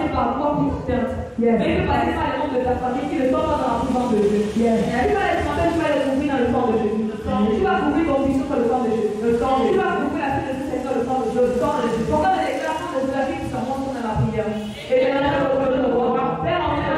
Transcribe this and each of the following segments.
passer par toi pour Christian. Mais il peut passer par les membres de ta famille qui ne sont pas dans la présence de Dieu. Tu vas les tremper, tu vas les couvrir dans le sang de Jésus. Tu vas couvrir ton fils sur le sang de Jésus. Tu vas couvrir la suite de ce Seigneur le sang de Jésus. Pourquoi les déclarations de la vie qui sont montrées dans la prière. Et maintenant, Père, en fait,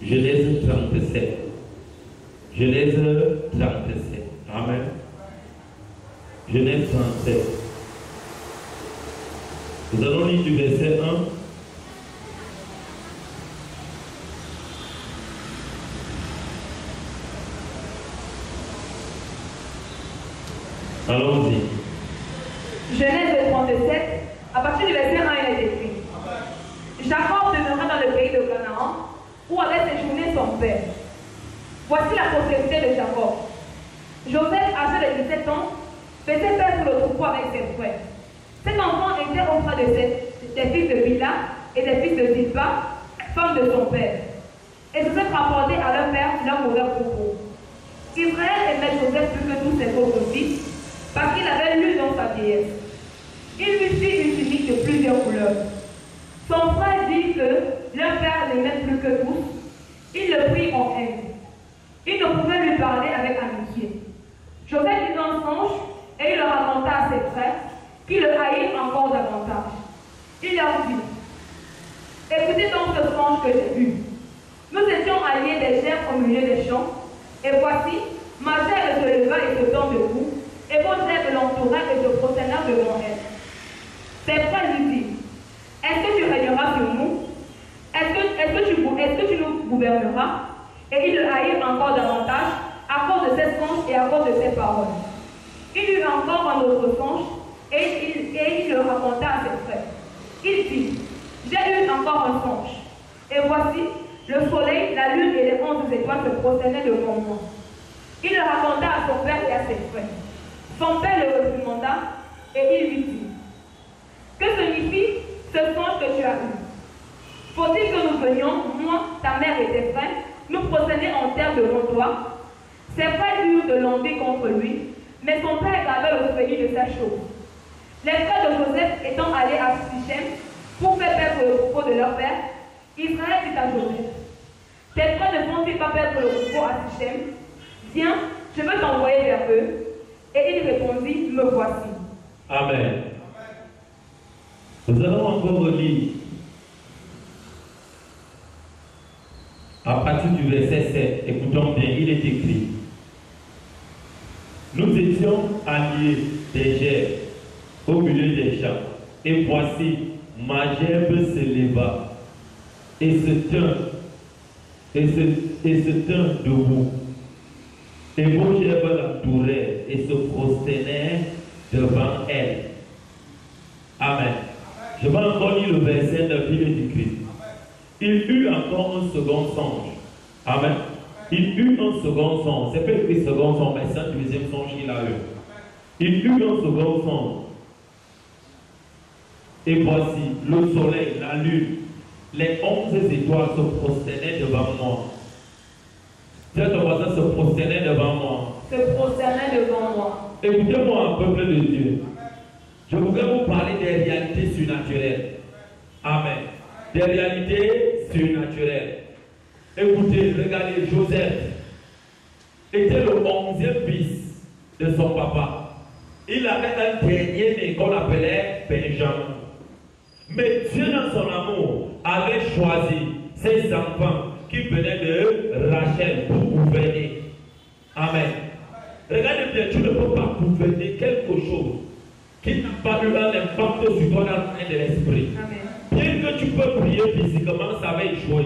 Genèse 37. Genèse 37. Amen. Genèse 37. Nous allons lire du verset 1. Allons-y. Genèse 37, à partir du verset 1, il est écrit. Jacob demeura dans le pays de Canaan, où avait séjourné son père. Voici la postérité de Jacob. Joseph, âgé de 17 ans, faisait père pour le troupeau avec ses frères. Cet enfant était au frère des fils de Bila et des fils de Zilpa, femme de son père. Et Joseph rapportait à leur père leur mauvais propos. Israël aimait Joseph plus que tous ses autres fils, parce qu'il avait lu dans sa vieillesse. Il lui fit une tunique de plusieurs couleurs. Son frère dit que leur père l'aimait plus que tous. Il le prit en haine. Il ne pouvait lui parler avec amitié. Joseph eut un songe et il le raconta à ses frères, qui le haïrent encore davantage. Il leur dit: écoutez donc ce songe que j'ai vu. Nous étions alliés des gerbes au milieu des champs, et voici, ma gerbe se leva et se tend debout, et vos gerbes l'entouraient et se prosternèrent devant elle. Ses frères lui disent: est-ce que tu régneras sur nous? Est-ce que tu nous gouverneras? Et ils le haïrent encore davantage à cause de ses songes et à cause de ses paroles. Il eut encore un autre songe et il le raconta à ses frères. Il dit: j'ai eu encore un songe. Et voici, le soleil, la lune et les 11 étoiles se prosternaient devant moi. Il le raconta à son père et à ses frères. Son père le réprimanda et il lui dit: que signifie ce songe que tu as eu? Faut-il que nous venions, moi, ta mère et tes frères, nous prosterner en terre devant toi? Ses frères eurent de l'envie contre lui, mais son père gardait le souvenir de sa chose. Les frères de Joseph étant allés à Sichem pour faire paix pour le troupeau de leur père, Israël dit à Joseph: tes frères ne font-ils pas perdre le troupeau à Sichem? Viens, je veux t'envoyer vers eux. Et il répondit: me voici. Amen. Nous allons encore relire à partir du verset 7. Écoutons bien, il est écrit: nous étions alliés des gerbes au milieu des champs, et voici, ma gerbe se leva et se tint debout, et vos gerbes l'entouraient et se prosternèrent devant elle. Amen. Je vais encore lire le verset 9, il est écrit: il eut encore un second songe. Amen. Il eut un second songe. C'est pas écrit second songe, mais c'est un deuxième songe qu'il a eu. Il eut un second songe. Et voici, le soleil, la lune, les 11 étoiles se prosternaient devant moi. Dis à ton voisin, se prosternaient devant moi. Se prosternaient devant moi. Écoutez-moi, peuple de Dieu. Je voudrais vous parler des réalités surnaturelles. Amen. Des réalités surnaturelles. Écoutez, regardez, Joseph était le 11e fils de son papa. Il avait un dernier-né qu'on appelait Benjamin. Mais Dieu, dans son amour, avait choisi ses enfants qui venaient de Rachel pour gouverner. Amen. Regardez bien, tu ne peux pas gouverner quelque chose qui n'a pas eu un impact sur toi dans le train de l'esprit. Bien que tu peux prier physiquement, ça va échouer.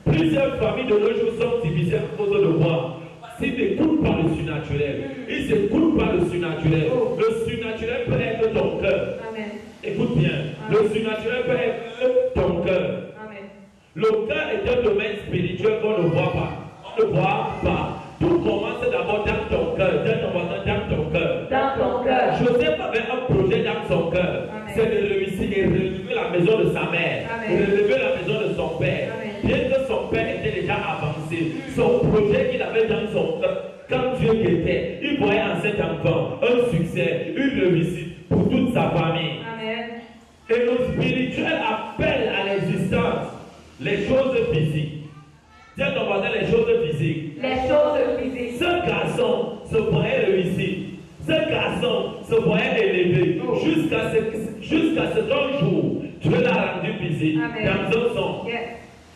Plusieurs familles de nos jours sont divisées à cause de moi. S'ils n'écoutent pas le surnaturel, ils n'écoutent pas le surnaturel. Le surnaturel peut être ton cœur. Écoute bien, le surnaturel peut être ton cœur. Le cœur est un domaine spirituel qu'on ne voit pas. On ne voit pas. Tout commence d'abord dans ton cœur. Dans ton cœur. Dans ton cœur. Joseph avait un projet dans son cœur. C'est de réussir et relever la maison de sa mère. Relever la maison de son père. Bien que son père était déjà avancé, son projet qu'il avait dans son cœur, quand Dieu guettait, il voyait en cet enfant un succès, une réussite pour toute sa famille. Amen. Et le spirituel appelle à l'existence les choses physiques. Dis à ton voisin les choses physiques. Les choses physiques. Ce garçon se voyait réussir. Ce garçon se voyait élevé jusqu'à ce qu'un jour, Dieu l'a rendu physique dans un son.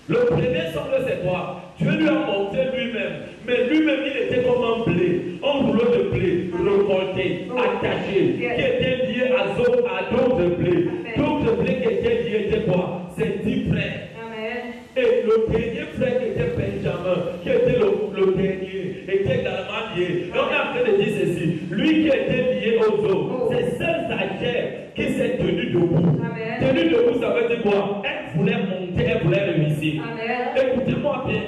Le premier son, c'est quoi? Dieu lui a montré lui-même. Mais lui-même, il était comme un blé. Un rouleau de blé récolté, attaché, qui était lié à d'autres blés. D'autres blés qui étaient liés étaient quoi? C'est 10 frères. Et le dernier frère qui était Benjamin, qui était le dernier, était également lié. Donc on est en train de dire ceci. Lui qui était lié aux autres, c'est seul Zachaire qui s'est tenu debout. Tenu debout, ça veut dire quoi? Elle voulait monter, elle voulait réussir. Écoutez-moi bien.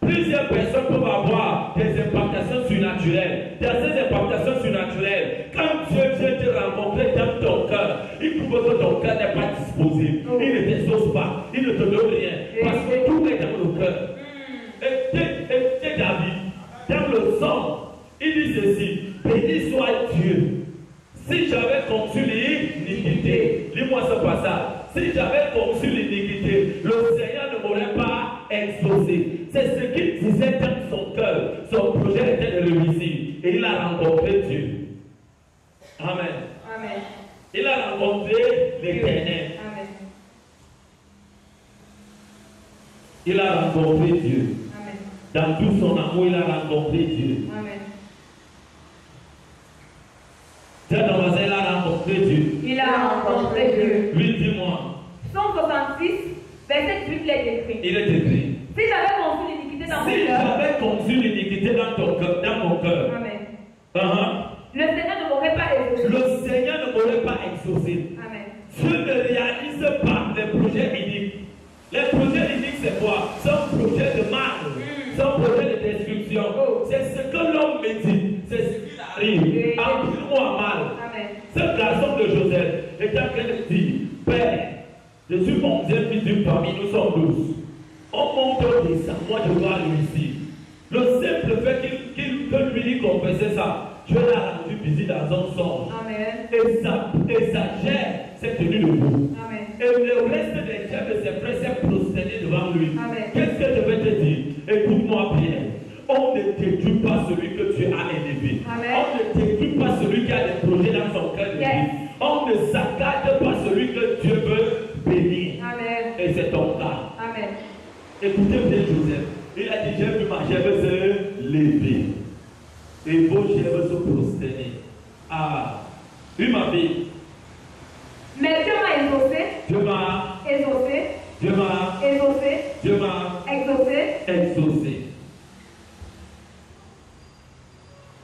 Plusieurs personnes peuvent avoir des impactations surnaturelles. Dans ces impactations surnaturelles, quand Dieu vient te rencontrer dans ton cœur, il trouve que ton cœur n'est pas disposé. Il ne t'exauce pas. Il ne te donne rien. Parce que tout est dans le cœur. Et David, dans le sang, il dit ceci: béni soit Dieu. Si j'avais conçu l'iniquité, lis-moi ce passage. Si j'avais conçu l'iniquité, le Seigneur ne m'aurait pas exaucé. C'est ce qu'il disait dans son cœur. Son projet était de réussir. Et il a rencontré Dieu. Amen. Amen. Il a rencontré l'Éternel. Amen. Il a rencontré Dieu. Amen. Dans tout son amour, il a rencontré Dieu. Amen. Tiens, ton voisin, il a rencontré Dieu. Il a rencontré Dieu. Oui, dis-moi. Psaume 66, verset 8, est écrit. Il est écrit. Si j'avais conçu l'iniquité dans mon cœur. Si j'avais conçu l'iniquité dans mon cœur. Amen. Le Seigneur ne m'aurait pas exaucé. Le Seigneur ne m'aurait pas exaucé. Amen. Dieu ne réalise pas les projets iniques. Les projets iniques, c'est quoi? C'est un projet de mal. C'est un projet de destruction. C'est ce que l'homme médite. C'est ce qui arrive. Appris-moi mal. Amen. Ce garçon de Joseph est en train de dire: Père, je suis 11e fils d'une famille, nous sommes 12. On monte au descend, moi je dois réussir. Le simple fait que lui confessait ça, Dieu l'a rendu visite dans un songe. Amen. Et sa chair s'est tenue debout. Amen. Et le reste des chefs de ses frères s'est prosterné devant lui. Qu'est-ce que je vais te dire? Écoute-moi bien. On ne détruit pas celui que Dieu a élevé. Amen. On ne détruit pas celui qui a des projets dans son cœur de vie. On ne saccade pas celui que Dieu veut bénir. Amen. Et c'est ton cas. Amen. Écoutez bien Joseph. Il a dit: j'ai vu ma chèvre se lever. Et vos chèvres se prosterner. Ah, oui ma fille. Mais Dieu m'a exaucé. Dieu m'a exaucé. Dieu m'a exaucé. Dieu m'a exaucé. Exaucé.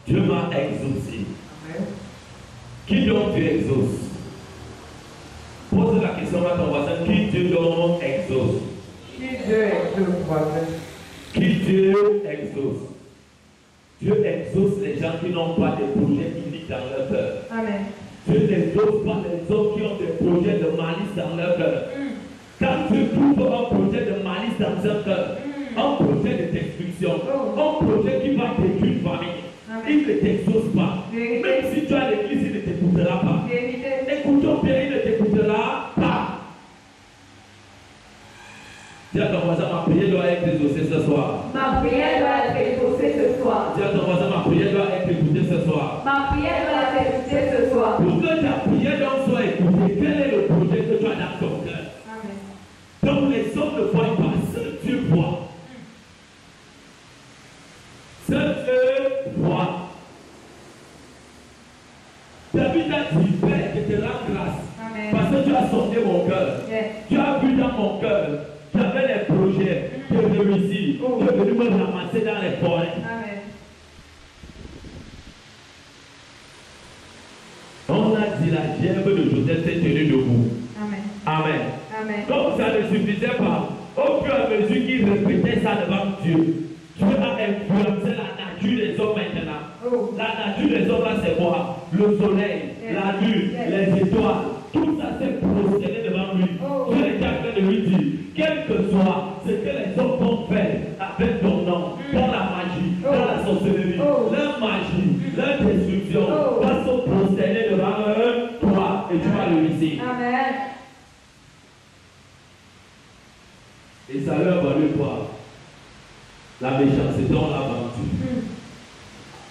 Dieu m'a exaucé. Amen. Qui donc Dieu exauce? Pose la question à ton voisin. Qui Dieu donc exauce? Qui Dieu exauce, voisin? Qui Dieu exauce? Dieu exauce les gens qui n'ont pas de projets uniques dans leur cœur. Amen. Dieu n'exauce pas les hommes qui ont des projets de malheur un cœur. Un projet de destruction, un projet qui va détruire une famille, il ne t'exauce pas. Même si tu as l'église, il ne t'écoutera pas. Écoutons bien, il ne t'écoutera pas. Dis à ton voisin, ma prière doit être exaucée ce soir. Ma prière doit être exaucée ce soir. Dis à ton voisin, ma prière doit être écoutée ce soir. Ma prière doit être écoutée ce soir. Pour que ta prière donc soit écoutée, quel est le projet que tu as dans ton cœur? Donc les hommes ne voient pas, seul Dieu voit. Seul Dieu voit. David a dit, Père, je te rends grâce. Amen. Parce que tu as sondé mon cœur. Yes. Tu as vu dans mon cœur. J'avais les projets de réussir. Tu es venu me ramasser dans les forêts. Amen. On a dit la gerbe de Joseph s'est tenue debout. Amen. Amen. Amen. Donc ça ne suffisait pas. Au fur et à mesure qu'il répétait ça devant Dieu, Dieu a influencé la nature des hommes maintenant. La nature des hommes là, c'est quoi? Le soleil, la lune, les étoiles, tout ça s'est prosterné devant lui. Dieu était en train de lui dire, quel que soit ce que les hommes vont faire avec ton nom, dans la magie, dans la sorcellerie, leur magie, leur destruction, va se prosterner devant toi et tu vas réussir. Amen. Et ça leur a valu quoi? La méchanceté, on l'a vendu.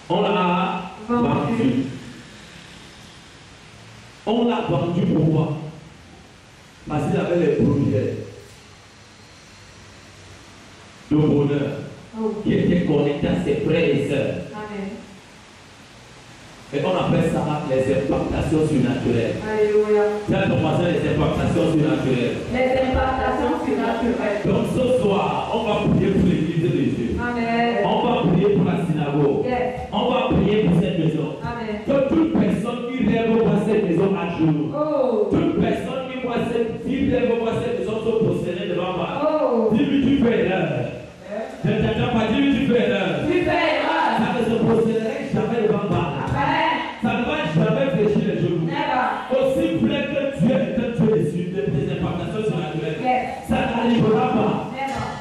On l'a vendu. On l'a vendu pourquoi? Parce qu'il avait les projets de bonheur qui étaient connectés à ses frères et sœurs. Amen. Et on appelle ça les impactations surnaturelles. Alléluia. C'est ton voisin, les impactations surnaturelles. Les impactations surnaturelles. Donc ce soir, on va prier pour l'église de Dieu. Amen. On va prier pour la synagogue. Yes. On va prier pour cette maison. Amen. Que toute personne qui rêve voir cette maison à jour. Toute personne qui rêve voir cette maison se prosterner devant moi. Dis-lui tu fais erreur. Je ne t'entends pas, dis-lui tu fais erreur. Tu fais erreur. Ça ne se prosternerait jamais devant moi. Ça ne va jamais fléchir les genoux. Aussi vrai que Dieu est un Dieu des impactations surnaturelles, ça n'arrivera pas.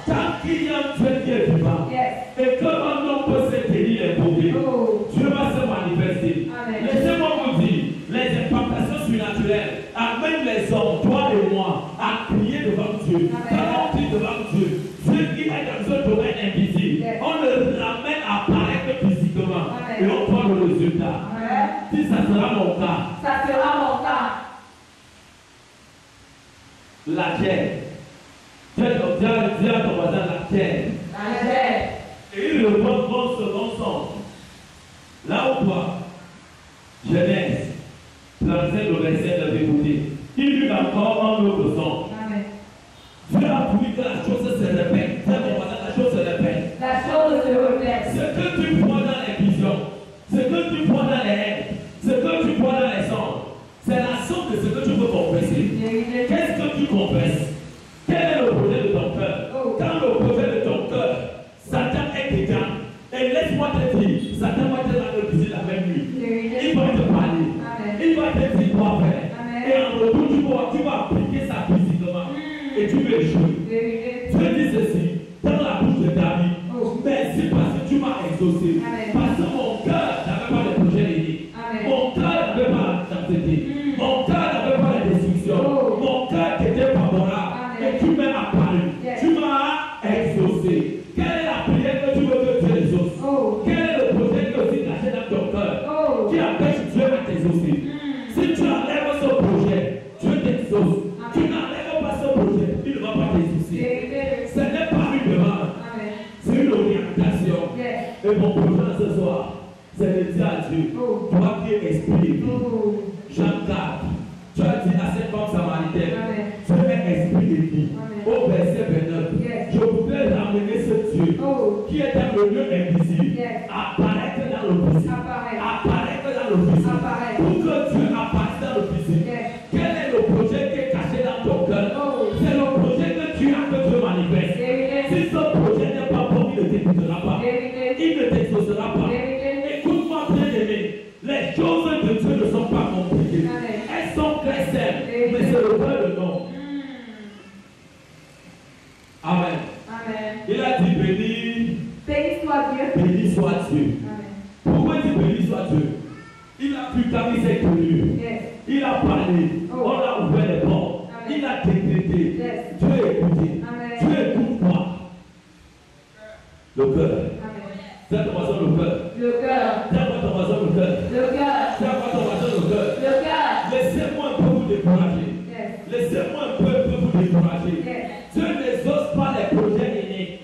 Tant qu'il y a un Dieu qui est vivant, et que un homme peut se tenir et mourir, Dieu va se manifester. Laissez-moi vous dire, les impactations surnaturelles amènent les hommes, toi et moi, à crier devant Dieu, à crier devant Dieu. Dieu qui est dans un domaine invisible, on le ramène à apparaître physiquement et on voit le résultat. Si ça sera mon cas. Ça sera mon cas. La chair. Dis à ton voisin la chair. La chair. Et il reprend bon second sens. Là où toi, Genèse 35, le verset de l'écouter. Il eut encore un autre son. Amen. Dieu a voulu que la chose se répète. Dis à ton voisin, la chose se répète. La chose se répète. Ce que tu vois dans les visions, ce que tu vois dans les rêves, ce que tu vois dans les songes, c'est la somme de ce que tu veux confesser. Qu'est-ce que tu confesses? Quel est le projet de ton cœur? Quand le projet de ton cœur, Satan est dedans. Et laisse-moi te dire, Satan va te la visiter la même nuit. Il va te parler. Il va te dire quoi faire. Et en retour, tu vas appliquer ça physiquement. Et tu veux échouer. Dieu dit ceci dans la bouche de David. Merci parce que tu m'as exaucé. Parce que mon cœur n'avait pas de projet unique. Mon cœur n'avait pas la sainteté. Mon cœur n'avait pas la destruction. Mon cœur était favorable. Et tu m'as apparu. Tu m'as exaucé. Quelle est la prière que tu veux que Dieu exauce? Quel est le projet qui est aussi caché dans ton cœur qui empêche Dieu à t'exaucer? Si tu enlèves ce projet, Dieu t'exauce. Tu n'enlèves pas ce projet, il ne va pas t'exaucer. Ce n'est pas une demande. C'est une orientation. Et mon projet ce soir, c'est de dire à Dieu, toi qui es esprit, Jean 4, tu as dit à cette femme samaritaine, tu es esprit de vie. Au verset 29, je voudrais ramener ce Dieu qui est dans le lieu invisible, apparaître dans le visible. Apparaître dans le visible. Pour que Dieu apparaisse dans le visible. Quel est le projet qui est caché dans ton cœur? C'est le projet que tu as que Dieu manifeste. Si ce projet n'est pas bon, il ne t'écoutera pas. Il ne t'exaucera pas. Écoute-moi bien aimé, les choses de Dieu ne sont pas compliquées. Elles sont très simples, mais c'est le vrai de nom. Amen. Dieu. Béni soit Dieu. Amen. Pourquoi il dit béni soit Dieu? Il a pu comme il s'est connu. Yes. Il a parlé. Oh. On a ouvert les portes. Amen. Il a décrété. Yes. Dieu a écouté. Amen. Dieu écoute moi. Le cœur. Amen. C'est ton voisin le cœur. Le cœur. C'est ton voisin le cœur. Le cœur. C'est ton voisin le cœur. Le cœur. Laissez-moi un peu vous décourager. Yes. Laissez-moi un peu vous décourager. Yes. Dieu n'exauce pas les projets innés.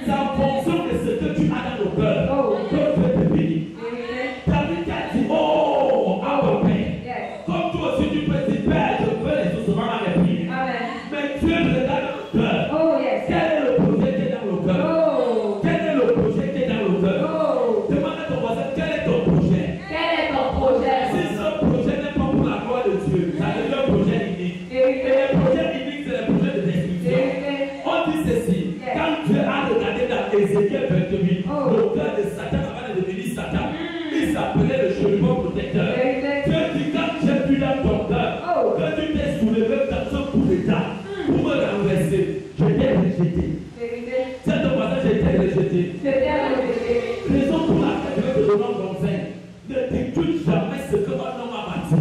C'est en fonction de ce que tu as dans le cœur. Oh. Que Dieu te bénit. Amen. David a dit, oh, Abba Père. Yes. Comme toi aussi tu peux dire, Père, je veux l'exaucement à mes prières. Amen. Mais Dieu regarde le cœur. Oh, yes. Quel est le projet qui est dans le cœur? Oh. Quel est le projet qui est dans le cœur? Oh. Demande à ton voisin, quel est ton projet? Quel est ton projet? Si ce projet n'est pas pour la gloire de Dieu, ça devient un projet unique. Et les projets uniques, c'est les projets de destruction. On dit ceci, quand Dieu a regardé dans Ézéchiel 28, le cœur de Satan avant de devenir Satan, il s'appelait le chérubin protecteur. Dieu dit, quand j'ai vu dans ton cœur, que tu t'es soulevé dans ce coup d'état pour me renverser, je t'ai rejeté. C'est ton voisin, je t'ai rejeté. Raison pour laquelle je vais te donner un conseil. Ne détruis jamais ce que un homme a bâti.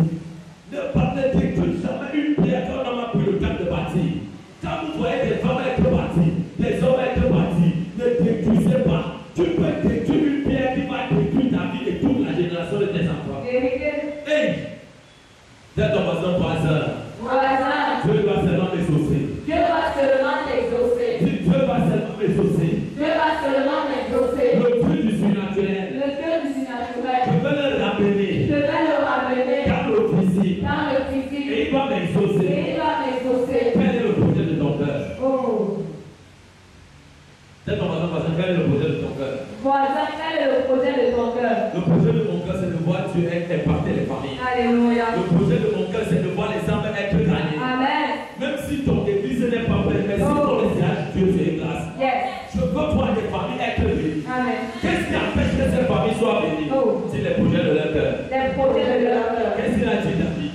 Ne détruis jamais une pierre qu'un homme a pris le temps de bâtir. Quand vous voyez des femmes être bâties, des hommes être bâtis, ne détruisez pas. Tu peux détruire une pierre qui va détruire ta vie et toute la génération de tes enfants. Hey! C'est ton voisin. Dieu va seulement m'exaucer. Dieu va seulement t'exaucer. Si Dieu va seulement m'exaucer, Dieu va seulement m'exaucer. le Dieu du surnaturel, Le Dieu du surnaturel. je vais le ramener Je vais le ramener dans le physique. dans le physique. Et il va m'exaucer. Et il va m'exaucer. Quel est le projet de ton cœur? Oh. C'est ton voisin, quel est le projet de ton cœur? Voisin, quel est le projet de ton cœur? Le projet de mon cœur, c'est de voir Dieu impacter les familles. Alléluia. Le projet de mon cœur, c'est de voir les âmes être gagnées. Amen. Même si ton église n'est pas prête, mais si ton message, Dieu fait grâce. Yes. Je veux voir des familles être bénies. Amen. Qu'est-ce qui empêche que ces familles soient bénies? Oh. C'est les projets de leur cœur. Les projets de leur cœur. Qu'est-ce qu'il a dit, David?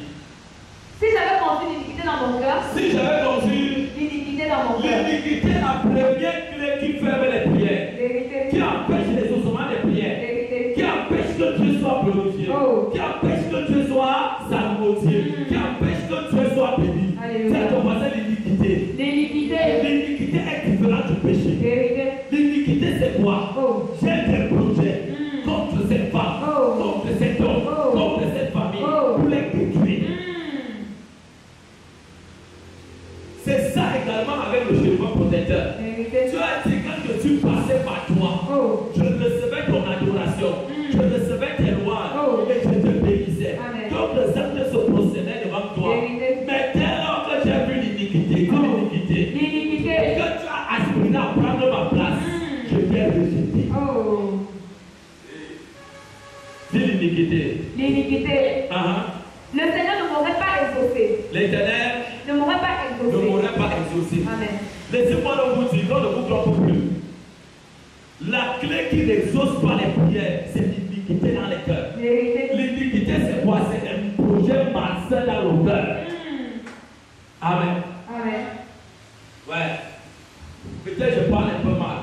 Si j'avais conçu l'iniquité dans mon cœur, Si j'avais conçu l'iniquité dans mon cœur, l'iniquité, la première clé qui ferme les prières, vérité, qui empêche les ossements des prières, vérité, qui empêche que Dieu soit glorifié, Oh. qui empêche que Dieu soit salmodié, qui empêche que Dieu soit béni. Alléluia. C'est ton voisin l'iniquité. l'iniquité, L'iniquité est différente du péché. vérité, L'iniquité c'est quoi? oh, J'ai des projets contre cette femme, Oh. contre cet homme, Oh. contre cette famille, Oh. pour les détruire. C'est ça également avec le chérubin protecteur. vérité, Tu as dit quand que tu passais par toi, oh, je recevais ton adoration, je recevais tes louanges Oh. et je te bénissais. Amen. Donc les anges se prosternaient devant toi. Vérité. Mais dès lors que j'ai vu l'iniquité, l'iniquité, que tu as aspiré à prendre ma place, je t'ai rejeté. oh, Dis l'iniquité. l'iniquité. Uh-huh. Le Seigneur ne m'aurait pas exaucé. L'Éternel Ne m'aurait pas ne exaucé. m'aurait pas exaucé. Amen. Laissez-moi donc vous dire, qu'on ne vous trompe plus. La clé qui n'exauce pas les prières, c'est l'iniquité dans les cœurs. Vérité. L'iniquité, c'est quoi? C'est un projet malsain dans le cœur. Amen. Amen. Ouais. Peut-être je parle un peu mal.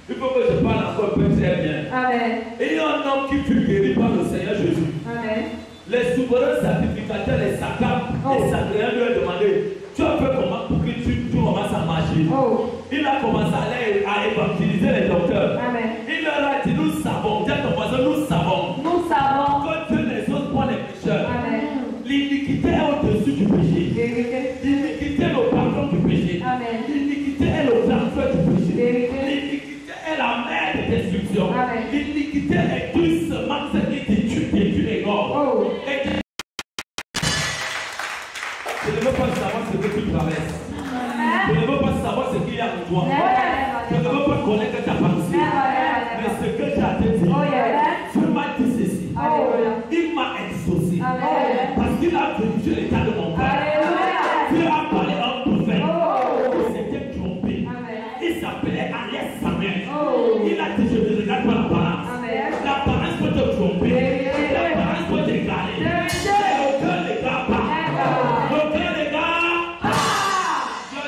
Il faut que je parle encore un peu très bien. Amen. Il y a un homme qui fut guéri par le Seigneur Jésus. Amen. Les souverains sacrificateurs, les sacables, les sacréens lui ont demandé, tu as fait comment pour que tu commences à marcher? Oh. Il a commencé à aller à évangéliser les docteurs. Amen. Il leur a dit, nous savons, dis à ton voisin, nous savons Nous savons. que Dieu n'exauce pas les pécheurs. Amen. L'iniquité est au-dessus du péché. Vérité. L'iniquité est le patron du péché. Amen. L'iniquité est le grand frère du péché. Vérité. L'iniquité est la mère de destruction. Amen. L'iniquité est une semence qui détruit les corps. Oh. Et que... Je ne veux pas savoir ce que tu traverses. Je ne veux pas savoir ce qu'il y a en toi. Je ne veux pas connaître ta pensée. Mais ce que j'ai à te dire, Oh, yeah. Dieu m'a dit ceci. Alléluia. Il m'a exaucé. Amen. Parce qu'il a vérifié l'état de mon cœur. Alléluia. Dieu a parlé à un prophète. Oh. Il s'était trompé. Amen. Il s'appelait Alias Samuel. Oh. Il a dit, je ne regarde pas l'apparence. Amen. L'apparence peut te tromper. L'apparence peut t'égarer. Mais le cœur ne regarde pas. Le cœur regarde.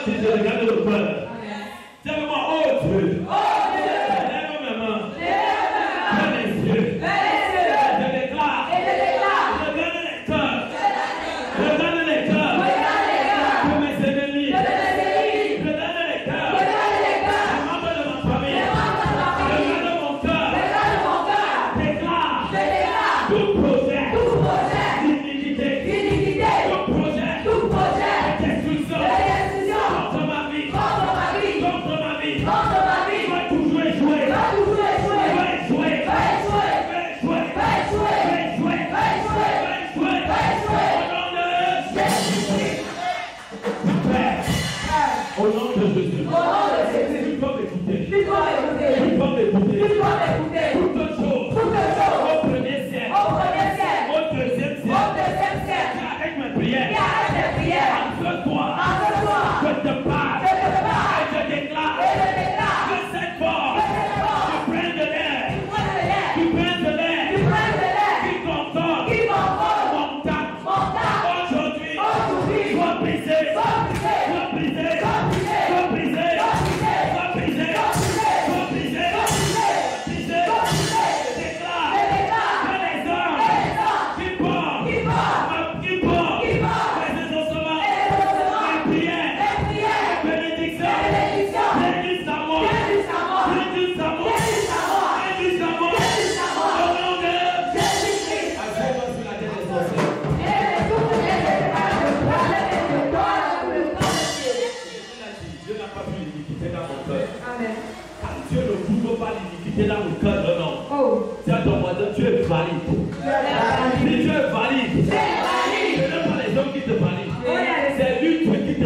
Dieu dit, je regarde le cœur. Amen. Dis-moi, oh Dieu. Lève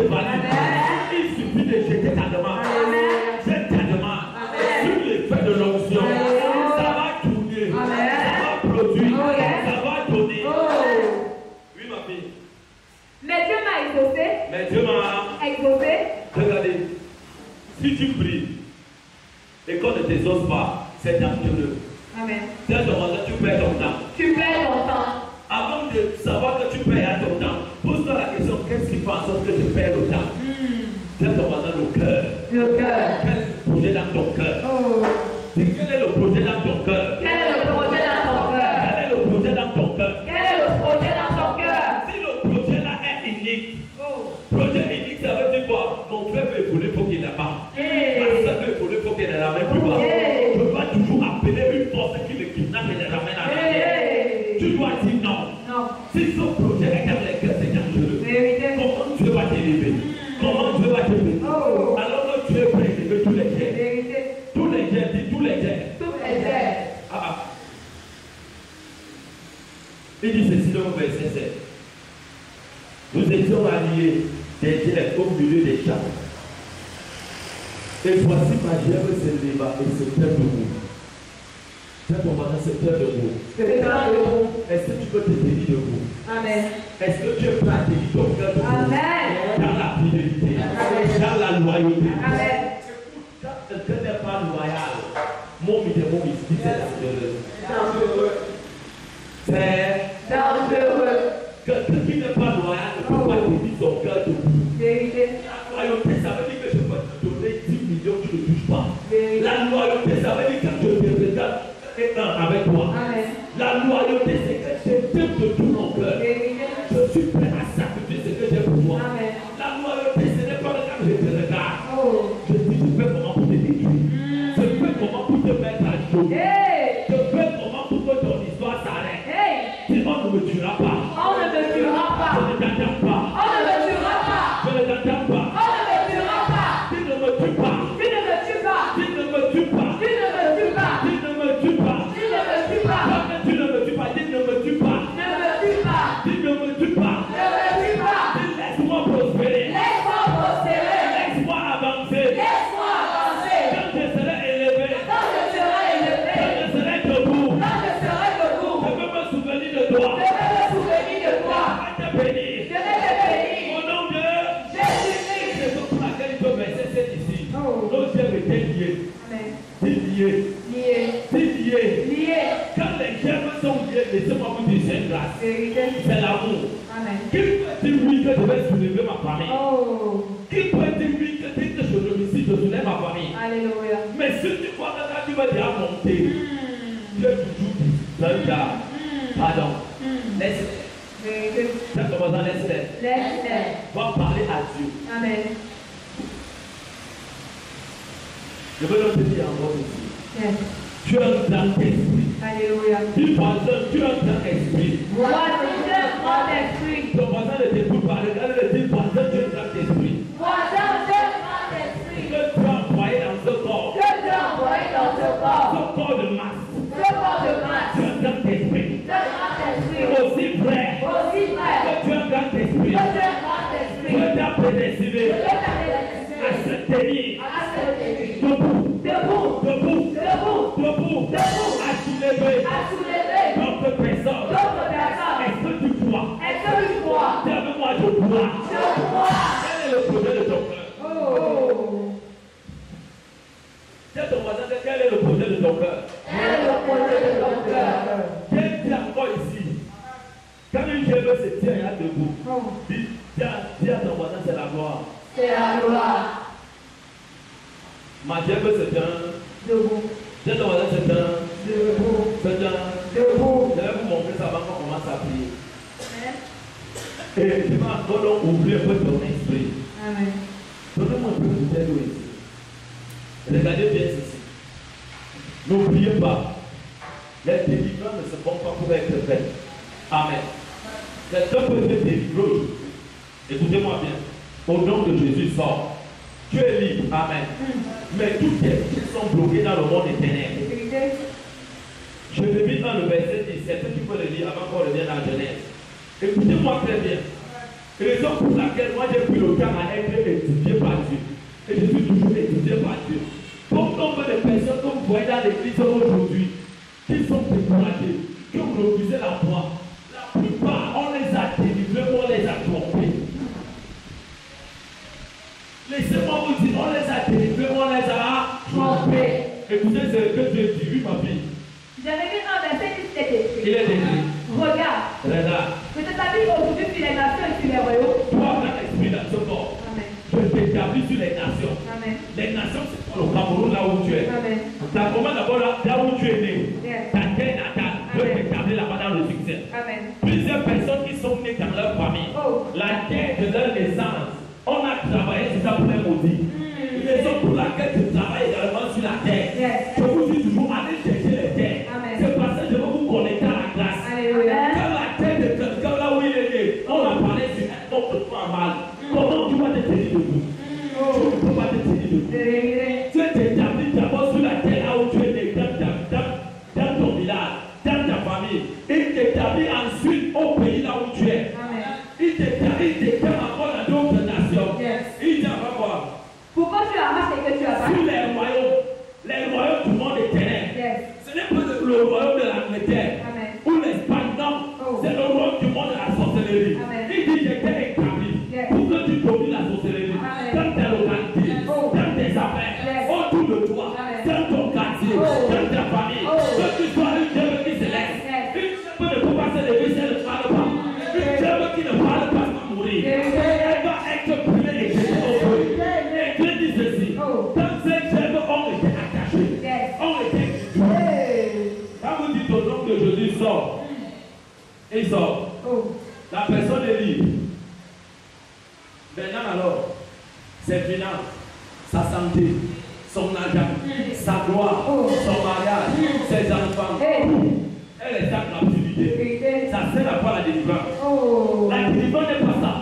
valide. Il suffit de jeter ta demande. Jette ta demande. Sur l'effet de l'onction, ça va tourner. Ça va produire. Ça va donner. Oui, ma fille. Mais Dieu m'a exaucé. Mais Dieu m'a exaucé. Regardez, si tu pries et qu'on ne t'exauce pas, c'est dangereux. Amen. Dans ton moment, tu perds ton temps. Tu perds ton temps. Avant de savoir que tu perds ton temps, pose-toi la question, qu'est-ce qui fait en sorte que tu perds le temps? Dans ton moment, le cœur. Le cœur. Quel est le projet dans ton cœur? Quel est le projet dans ton cœur? Quel est le projet dans ton cœur? Quel est le projet dans ton cœur? Quel est le projet dans ton cœur? Si le projet là est unique, projet unique, ça veut dire quoi? Mon frère veut évoluer pour qu'il n'ait pas. Ma soeur veut évoluer pour qu'il ne la ramène plus bas. Je dois toujours appeler une force qui me kidnappe et le ramène à la vie. Tu dois dire non. Si ce projet est dans les cœurs, c'est dangereux. Comment Dieu va t'élever? Comment Dieu va t'élever? Alors que Dieu peut élever tous les jets. Tous les jets, dis tous les jets. Il dit ceci dans le verset 7. Nous étions alliés des jets au milieu des champs. Et voici ma gerbe se leva et se tient debout. C'est pour maintenant se tient debout. Est-ce que tu peux te tenir debout? Amen. Est-ce que tu es prêt à tenir ton cœur debout? Amen. Dans la fidélité, dans la loyauté. Amen. Quand quelqu'un n'est pas loyal, mon minimum ici, c'est dangereux. C'est dangereux. Quelqu'un qui n'est pas loyal ne peut pas tenir son cœur debout. Vérité. La loyauté, ça veut dire que je peux te donner 10 millions, tu ne touches pas. Vérité. La loyauté, ça veut dire que je te regarde et un avec toi. Amen. La loyauté, c'est que je t'aime de tout mon cœur. Vérité. Je suis prêt à sacrifier ce que j'ai pour toi. Amen. La loyauté, ce n'est pas le quand je te regarde. Oh. Je dis, je fais comment pour te détruire. Je fais comment pour te mettre à jour. Hey. Je fais comment pour que ton histoire s'arrête. Hey. Sinon, on ne me tuera pas. On ne me tuera pas. Je ne t'attends pas. On ne me tuera pas. Je ne t'attends pas. On ne me tuera pas. Tu ne me tues pas. Tu ne me tues pas. Tu ne me tues pas. Tu ne me tues pas. Tu ne me tues pas. Tu ne me tues pas. Tu ne me tues pas. Tu ne me tues pas. Ne me tue pas. Tu ne me tues pas. Ne me tue pas. Laisse-moi prospérer. Laisse-moi prospérer. Laisse-moi avancer. Laisse-moi avancer. Quand je serai élevé. Quand je serai élevé. Quand je serai debout. Quand je serai debout. Je veux me souvenir de toi. Je vais me souvenir de toi. Je vais te bénir. Je vais te bénir. Au nom de Jésus-Christ. C'est pour laquelle il peut verser cette ici. Oh. Nos germes étaient liés. Amen. C'est lié. Lié. C'est lié. Lié. Quand les germes sont liés, laissez-moi vous dire c'est une grâce. Vérité. C'est l'amour. Amen. Qui peut dire oui que je vais soulever ma famille? Oh. Qui peut dire oui que dès que je réussis, je soulève ma famille? Alléluia. Mais si tu vois que quand tu vas déjà monter, tu es toujours dit, pardon, laisse-les. Vérité. C'est comme ça, laisse-les. Laisse-les. Va parler à Dieu. Amen. Je veux le dire encore ici. Yes. Tu as un grand esprit. Alléluia. Dis voisin, tu as un grand esprit. Voisin, grand esprit. Ton voisin ne t'écoute pas. Regarde-le, dis voisin, tu as un grand esprit. Voisin, grand esprit. Que tu as envoyé dans ce corps. Que tu as envoyé dans ce corps. Ce corps de masse. Ce corps de masse. Tu as un grand esprit. Ce grand esprit. Aussi vrai. Aussi vrai. Que tu as un grand esprit. Que tu as un grand esprit. Dieu t'a prédestiné Je vais t'appeler à se tenir à se tenir. debout. Debout. Debout. Debout. Debout. Debout. À soulever À soulever d'autres personnes. d'autres personnes. Est-ce que tu crois? Est-ce que tu crois? Dis avec moi, je crois. Je crois. Quel est le projet de ton cœur? Oh. Dis à ton voisin, quel est le projet de ton cœur? Quel est le projet de ton cœur? Viens dire encore ici. Quand une gerbe se tient là debout, dis à ton voisin, c'est la gloire. C'est la gloire. Ma gerbe se tient. Debout. Dis à ton voisin, c'est un. Debout. C'est un. Debout. Je vais vous montrer ça avant qu'on commence à prier. Et tu vas encore donc ouvrir un peu ton esprit. Amen. Donnez-moi un peu de tête ici. Regardez bien ceci. N'oubliez pas, les délivrances ne se font pas pour être faites. Amen. Quelqu'un peut être délivré aujourd'hui. Écoutez-moi bien. Au nom de Jésus, sort. Tu es libre. Amen. Mais toutes les qui sont bloquées dans le monde éternel. Je te dis dans le verset 17, tu peux le lire avant qu'on revienne à la Genèse. Écoutez-moi très bien. Raison pour laquelle moi j'ai pris le temps à être étudié par Dieu. Et je suis toujours étudié par Dieu. Comme nombre de personnes que vous voyez dans l'église aujourd'hui, qui sont découragées, qui ont refusé la foi, la plupart, on les a délivrés, on les a trompés. Laissez-moi vous dire, on les a délivrés, on les a trompés. Écoutez ce que Dieu dit, oui ma fille. J'avais vu un verset qui s'est écrit. Il est écrit. Regarde. Regarde. Je t'établis aujourd'hui sur les nations et sur les royaumes. Toi, dans l'esprit dans ce corps. Amen. Je t'établis sur les nations. Amen. Les nations, c'est pas le Cameroun là où tu es. Amen. Ça commence d'abord là où tu es né. Yes. Ta terre natale. Je t'établis là-bas dans le succès. Amen. Plusieurs personnes qui sont nées dans leur famille. Oh. La terre de leur naissance. On a travaillé sur ça pour les maudire. Raison pour laquelle tu travailles également sur la terre. Yes. Je vous dis toujours, allez chercher les terres. Amen. C'est parce que je veux vous connecter à la grâce. Alléluia. Quand la terre de quelqu'un là où il est né, on va parler sur un autre fois mal. Comment tu vas te tenir debout? Tu ne peux pas te tenir debout. Tu t'établis d'abord sur la terre là où tu es né, dans ton village, dans ta famille. Il t'établit ensuite au pays là où tu es. Amen. Il t'établit encore dans d'autres nations. Yes. Il t'en va voir. Pourquoi tu amasses et que tu amasses? Sur les royaumes du monde éternel. Yes. Ce n'est pas le royaume de l'Angleterre Amen. ou l'Espagne, non. Oh. C'est le royaume du monde de la sorcellerie. Amen. Il dit j'étais établi Yes. pour que tu domines la sorcellerie Amen. dans tes localités, Oh. dans tes affaires, Yes. autour de toi, Amen. dans ton quartier, Oh. dans ta famille. Oh. Que tu sois une chèvre qui se laisse. Yes. Une chèvre ne peut pas se lever si elle ne parle pas. Une chèvre qui ne parle pas va mourir. Yes. Elle va être brûlée et jetée au feu. Et Dieu dit ceci. Oh. Quand ces chèvres ont été attachées, Yes. ont été quand vous dites au nom de Jésus, sort. Il sort. Oh. La personne est libre. Maintenant alors, ses finances, sa santé, son argent, sa gloire, Oh. son mariage, ses enfants, Hey. elle est en captivité. Ça sert à quoi la délivrance? Oh. La délivrance n'est pas ça.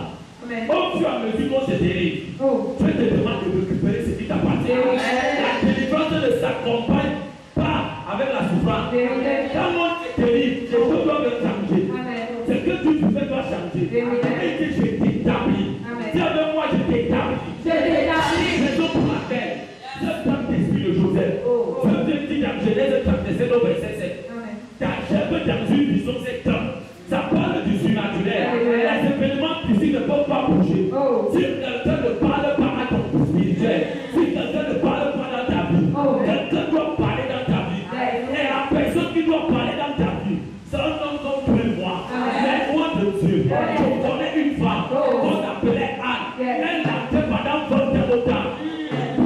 Amen. Au fur et à mesure qu'on se délivre, Oh. Dieu te demande de récupérer ce qui t'appartient. Amen. La délivrance ne s'accompagne pas avec la souffrance. Amen. Quand on te délivre, les choses doivent changer. Amen. Ce que tu fais doit changer. Amen. Et que je t'établis. Amen. Dis avec moi, je t'établis. Je t'établis. Raison pour laquelle, ce temps d'esprit de Joseph, Oh. Dieu dit dans Genèse 37 au verset 7, Amen. car j'ai vu dans une vision cet homme. Ça parle du surnaturel. Amen. Les événements ici ne peuvent pas bouger. Oh. Si quelqu'un ne parle pas à ton spirituel, si quelqu'un ne parle pas dans ta vie, Oh. quelqu'un doit parler dans ta vie. Yes. Et la personne qui doit parler dans ta vie, c'est un homme comme toi et moi. Amen. Mais moi de Dieu, Yes. je connais une femme Oh. qu'on appelait Anne. Yes. Elle a fait pendant 20 ans.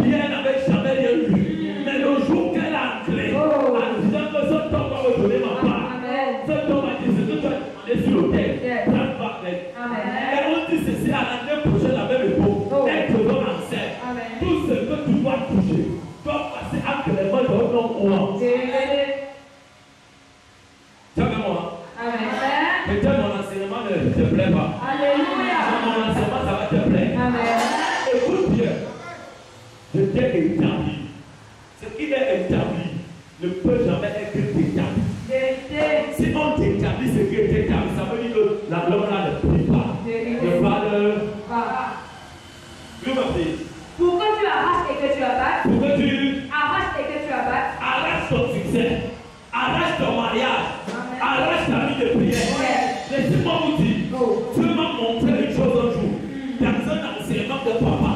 Puis elle n'avait jamais rien vu. Mais le jour qu'elle a entré, Oh. en disant que cet homme va me donner ma part, Amen. cet homme a dit ce que tu as demandé sur l'autel, Yes. prends pas avec. Amen. Et on dit ceci à l'année prochaine, la même époque, Oh. elle te donne enceinte. Amen. Tout ce que tu dois toucher doit passer entre les mains d'un homme ou un. Tu as vu moi? Amen. Peut-être mon enseignement ne te plaît pas. Alléluia. Mon enseignement, ça va te plaire. Amen. Écoute bien. Je t'ai établi. Ce qui est établi ne peut jamais être établi. Vérité. Si on t'établit ce qui est établi, ça veut dire que la l'homme là ne prie pas. Ne parle Pas. plus ma fille. Pourquoi tu arraches et que tu abattes? Pour que tu Arrache et que tu abattes. arraches ton succès, arrache ton mariage, Amen. arrache ta vie de prière. Laissez-moi vous dire, Oh. Dieu m'a montré une chose un jour, dans un enseignement de papa.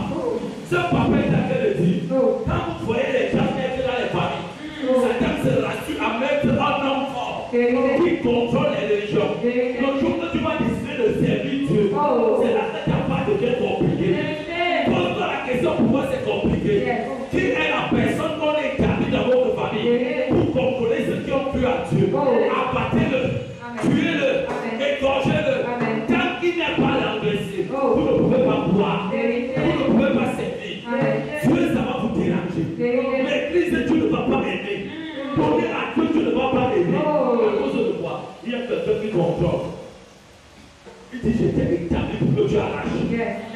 Ce papa est en train de dire, Oh. quand vous voyez les gens être dans les familles, Satan se rassure à mettre un homme fort qui contrôle les religions. Le jour que tu vas décider de servir Dieu, Oh. c'est là que ta part devient compliquée. Pose-toi la question pourquoi c'est compliqué. Qui est la personne qu'on est établie dans votre famille pour contrôler ceux qui ont cru à Dieu? Abattez-le, tuez-le, égorgez-le. Tant qu'il n'est pas l'engraissé, vous ne pouvez pas boire, vous ne pouvez pas servir. Dieu, ça va vous déranger. L'église, tu ne vas pas aimer. Donner à Dieu, tu ne vas pas aimer. À cause de quoi? Il y a quelqu'un qui contrôle. Il dit, je t'ai établi pour que tu arraches.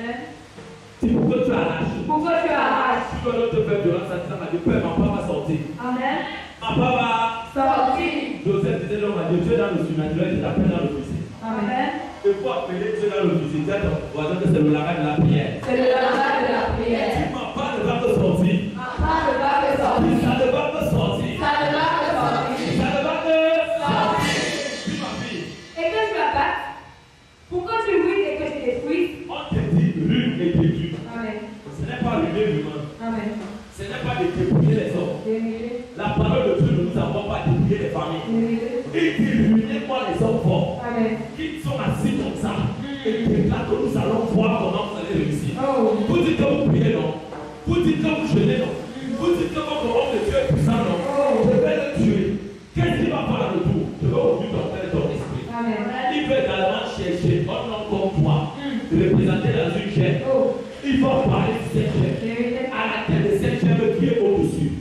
C'est pour que tu arraches. Pourquoi tu arraches? Tu dois te faire violence à disant, Dieu, Père, ma part va sortir. Amen. Ma part va Sorti. Joseph disait l'homme à Dieu, tu es dans le surnaturel, je t'appelle dans le physique. Amen. Il faut appeler Dieu dans le visite. Ton voisin que c'est le langage de la prière. C'est le langage de la prière. Tu m'as pas de va te sortir. Ma part ne va que sortir. Ça ne va pas sortir. Ça ne va que sortir. Ça ne va que sortir. Tu ma fille. Et que tu la battes. Pourquoi tu ruines et que tu détruis? On te dit rue et détruit. Amen. Ce n'est pas ruiner l'humain. Amen. Ce n'est pas de débrouiller les hommes. La parole de Dieu ne nous avons pas débrouiller les familles. Il dit ruinez-moi les hommes forts. Amen. Qui sont assis comme ça. Et déclare que nous allons voir comment vous allez réussir. Oh. Vous dites que vous priez, non? Vous dites que vous jeûnez, non? Vous dites que votre homme de Dieu est puissant, non? Je vais le tuer. Qu'est-ce qu'il va faire le retour? Je vais ouvrir ton cœur et ton esprit. Amen. Il veut également chercher un homme comme toi, représenté dans une chaîne. Oh. Il va parler de cette chaîne. À la tête de cette chaîne qui est au-dessus.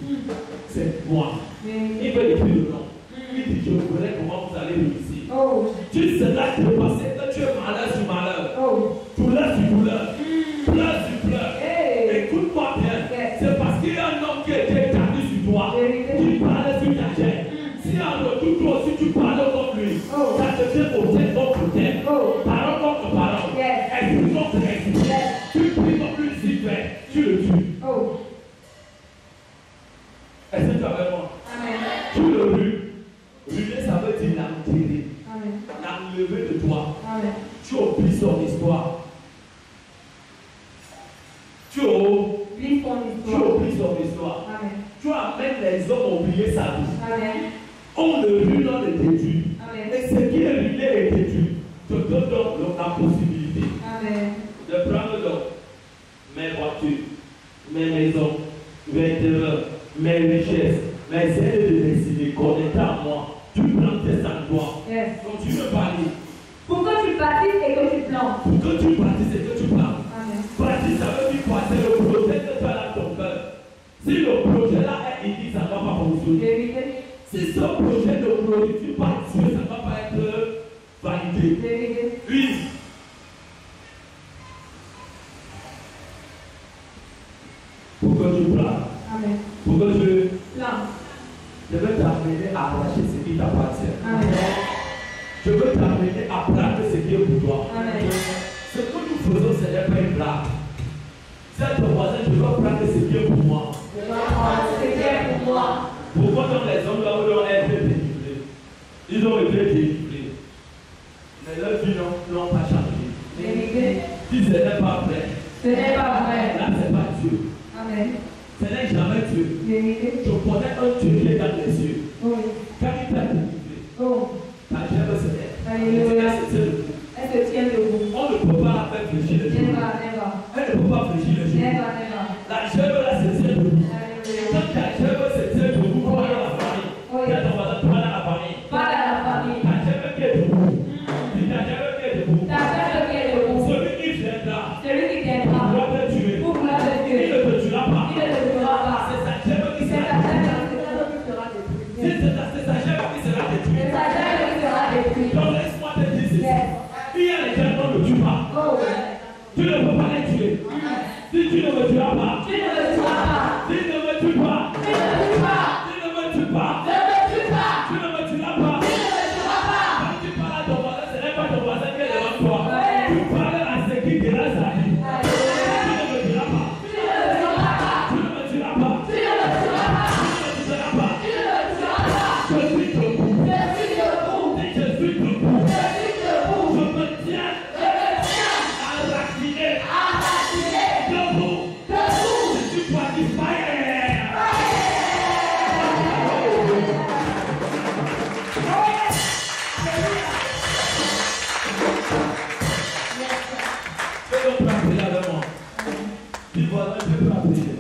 C'est moi. Il veut écrire le nom. Il dit je verrai comment vous allez réussir. Oh. Tu seras dépassé que tu es malheur sur malheur. Oh. Douleur sur douleur. Pleur sur pleur. Hey. Écoute-moi bien. Yes. C'est parce qu'il y a un homme qui a été établi sur toi. Qui parle sur ta chaîne. Si en retour toi aussi tu parles comme lui, Oh. ça te fait autel contre autel. Oh. Parole contre parole. Yes. Esprit contre esprit. Yes. Tu pries comme lui s'y fait. Tu le tues. Oh. Est-ce que tu es avec moi? Amen. Tu le rues. Ruiner, ça veut dire l'enterrer. Amen. L'enlever de toi. Amen. Tu oublies son histoire. Tu Lis ton histoire. oublies son histoire. Amen. Tu amènes les hommes à oublier sa vie. Amen. On le rue, on le détruit. Amen. Et ce qui est ruiné est détruit. Je te donne la possibilité Amen. de prendre donc mes voitures, mes maisons, mes terrains, mes richesses, mes aides de destinée connectées à moi. Tu prends tes endroits. Yes. Donc tu veux parler. Pourquoi tu bâtisses et que tu plantes? Pour que tu bâtisses et que tu parles. Amen. Bâtir, ça veut dire quoi? C'est le projet que tu as dans ton cœur. Si le projet là est ici, ça ne va pas fonctionner. Vérité. Si ce projet ne glorifie pas Dieu, ça ne va pas être validé. Vérité. Oui. Pour que tu parles. Amen. Pour que tu... Plante. Je veux t'amener à arracher ce qui t'appartient. Amen. Je veux t'amener à prendre ce qui est pour toi. Amen. Ce que nous faisons, ce n'est pas une blague. C'est ton voisin, je veux prendre ce qui est pour moi. Je dois prendre ce qui est pour moi. Pourquoi donc les hommes là où ont été délivrés? Ils ont été délivrés. Mais leur vie n'ont pas changé. Vérité. Si ce n'est pas vrai, Ce n'est pas vrai. là c'est pas Dieu. Amen. Ce n'est jamais Dieu. Vérité. Je connais un Dieu qui est dans les yeux. Oui. Quand il t'a délivré, Oh. ta gerbe se lève. Alléluia. Elle se tient debout. Elle se tient debout. On ne peut pas faire fléchir les Never, genoux. never. Elle ne peut pas fléchir les genoux. Never, never. La gerbe là se tient debout. Alléluia. Quand ta gerbe se tient debout, tu vas dans la famille. Oui. Quand ton voisin, tu vas dans la famille. Pas dans la famille. Ta gerbe qui est debout. Si ta gerbe qui est debout. Ta gerbe qui est debout. Celui qui viendra, Celui qui viendra. doit te tuer. Pour gloire de Il Dieu. ne te tuera pas. Il ne te tuera pas. C'est sa gerbe qui C'est sera ta détruite. gerbe qui sera détruite. C'est sa gerbe qui sera C'est détruite. ta gerbe qui sera détruite. Donc laisse-moi te dire ceci. Yes. Il y a les gens qu'on ne tue pas. Oh. Tu ne peux pas les tuer. Si tu ne me tueras pas. Tu ne me tueras pas. Si tu ne me tues pas. Tu ne me tues pas. Tu ne me tues pas. Ne me tue pas. Tu ne me tueras pas. Tu ne me tueras pas. Quand tu parles à ton voisin, ce n'est pas ton voisin qui est devant toi. Ouais. Tu parles à ce qui te l'a sali. Alléluia. Tu ne me tueras pas. Tu ne me tueras pas. Tu ne me tueras pas. Tu ne me tueras pas. Tu ne me tueras pas. Tu ne me tueras pas. Je suis debout. Je suis debout. Et je suis debout. Je suis debout. Je me tiens Je me tiens. enraciné. Enraciné. Debout. Debout. Je suis parti fire. Je veux prier avec moi. Dis voilà, je peux prier.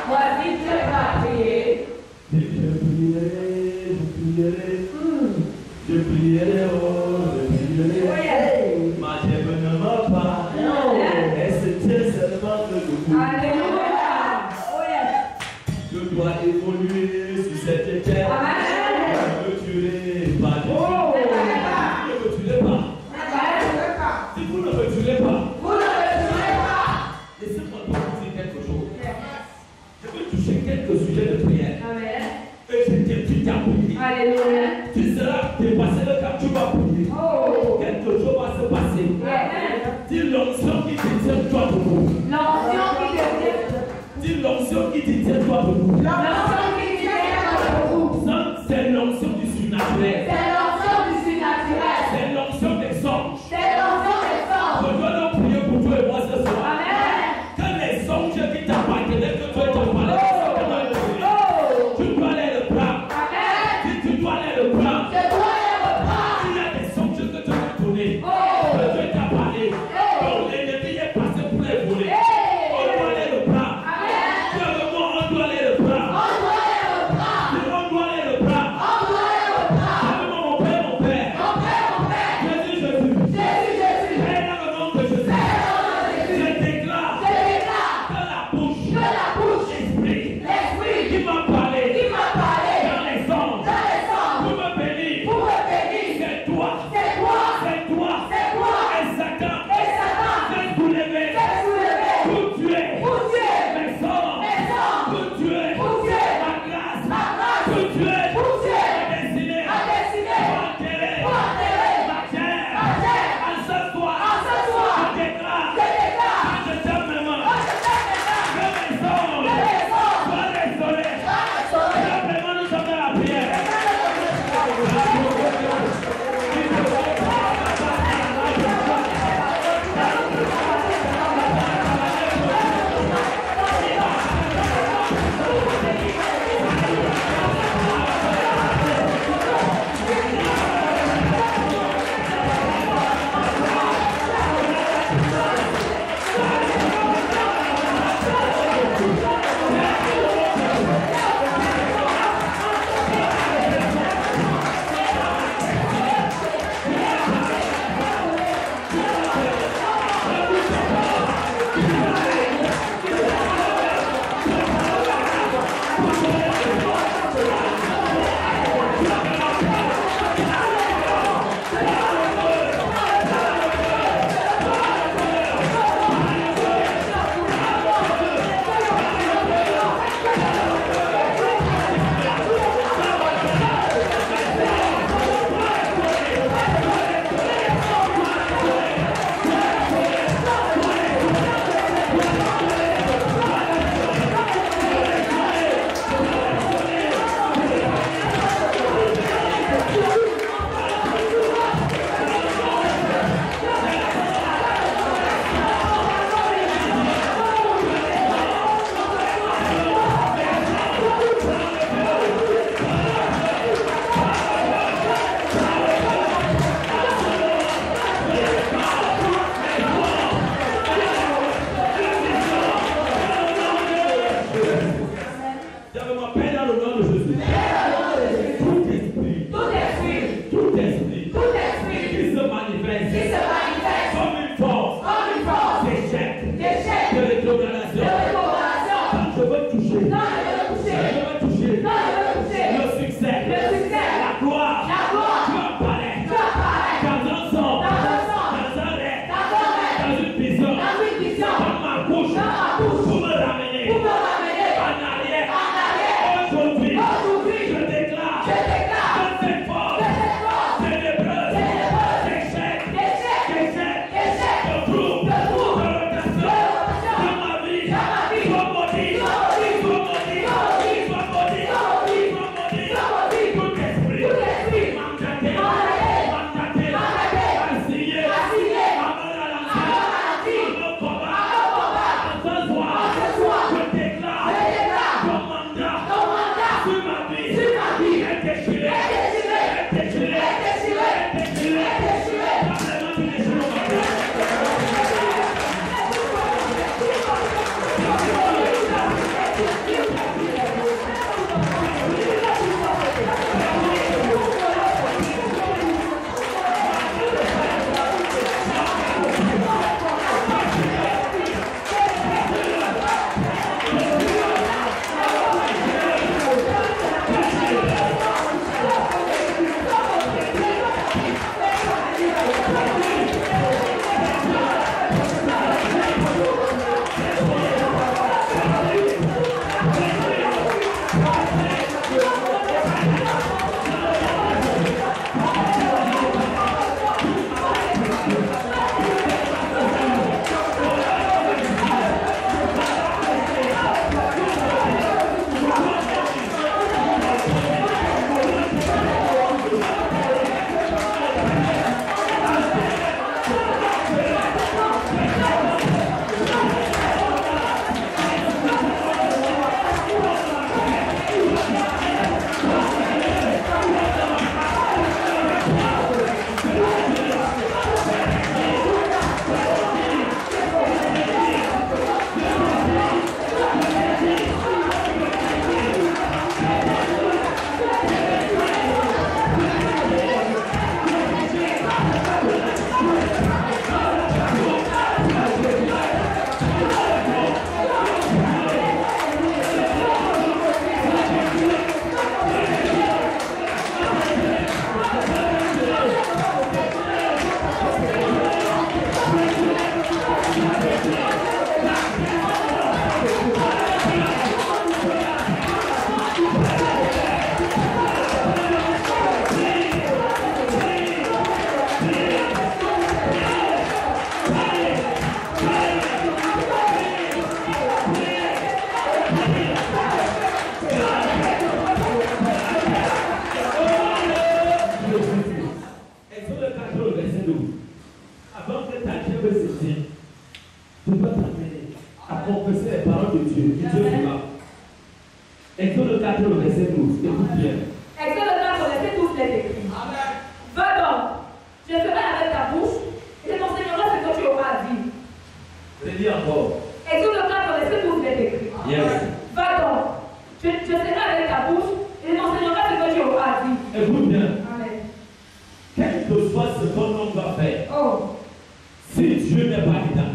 Voici, Dieu va prier. Je prierai, je prierai, oh, je prierai. Ma gerbe ne va pas, elle se tient seulement debout. Alléluia. Oh yes. Je dois évoluer sur cette terre. Amen. Je me tuerai pas. Oh. Je ne me tuerai pas. Si vous ne me tuerez pas, Vous ne me tuerez pas. laissez-moi vous dire quelque chose. Je veux toucher quelques sujets de prière. Amen. Et je t'invite à prier. Alléluia. Tu seras dépassé le quand tu vas prier. Oh. Quelque chose va se passer. tient-toi debout. L'onction qui devient. Dis l'onction qui te tient-toi debout. L'onction qui tient-toi debout. Ça, c'est l'onction du surnaturel. C'est l'onction du surnaturel. C'est l'onction des anges. C'est l'onction des anges. Je dois donc prier pour toi et moi ce soir. Amen. Que les anges qui t'appartenaient, que toi t'en parlais, tu dois les reprendre. Amen. Si tu dois les reprendre, Je dois les reprendre. il y a des anges que tu as donnés. Oh. Que Dieu t'a parlé. Donc l'ennemi est passé pour les voler. On doit les reprendre. Amen. Dis le mot, on doit les reprendre. On doit les reprendre. Dis, on doit les reprendre. On doit les reprendre. Dis-le-moi, mon Père, mon Père. Mon Père, mon Père. Jésus, Jésus. Jésus, Jésus. Père, dans le nom de Jésus. Père, au nom de Jésus. Je déclare Je déclare que la bouche, que la bouche, l'esprit, l'esprit qui m'a parlé qui m'a parlé dans les anges, dans les anges pour me bénir, pour me bénir, c'est toi, c'est toi, c'est toi, c'est toi, et Satan, et Satan, c'est soulevé, c'est soulevé pour tuer, pour tuer mes anges, mes anges, pour tuer, pour tuer ma grâce, ma grâce, pour tuer, pour tuer ma destinée, ma destinée, pour enterrer, pour enterrer ma chair, ma chair. en ce soir, En ce soir, je déclare, je déclare quand je tape mes mains, que je t'aime maintenant, que mes anges que les anges soient restaurés. soient sauvés. Vraiment, nous sommes dans la prière. Dis-moi, Père, dans le nom de Jésus. Tout esprit, Tout esprit, tout esprit tout esprit qui se manifeste qui se manifeste comme une force comme une force d'échec, d'échec, de de rétrogradation, rétrogradation, quand je veux toucher, quand je veux je toucher, veux toucher quand je veux toucher le succès, le succès, la gloire, la gloire, tu apparaît tu apparais dans un son, dans un songe, dans un rêve, dans un rêve, dans une vision, dans une vision, dans ma bouche, dans ma bouche, pour me ramener pour me ramener en arrière. en arrière. Aujourd'hui, Aujourd'hui, je déclare je déclare que cette force que cette force ténébreuse, ténébreuse, d'échec, d'échec, d'échec, d'échec, de trouble, de trouble, de rotation de rotation dans ma vie, Je dois t'amener à confesser les paroles de Dieu. Dieu fera. Exode 4, le verset 12. Écoute bien. Exode 4, verset 12, les écrits. Va donc, je serai avec ta bouche et je t'enseignerai ce que tu auras dit. Je dis encore. Exode 4, verset 12, les écrits. Yes. Va donc, je serai avec ta bouche et je t'enseignerai ce que tu auras dit. Écoute bien. Amen. Quel que soit ce qu'un homme va faire, Oh. si Dieu n'est pas dedans,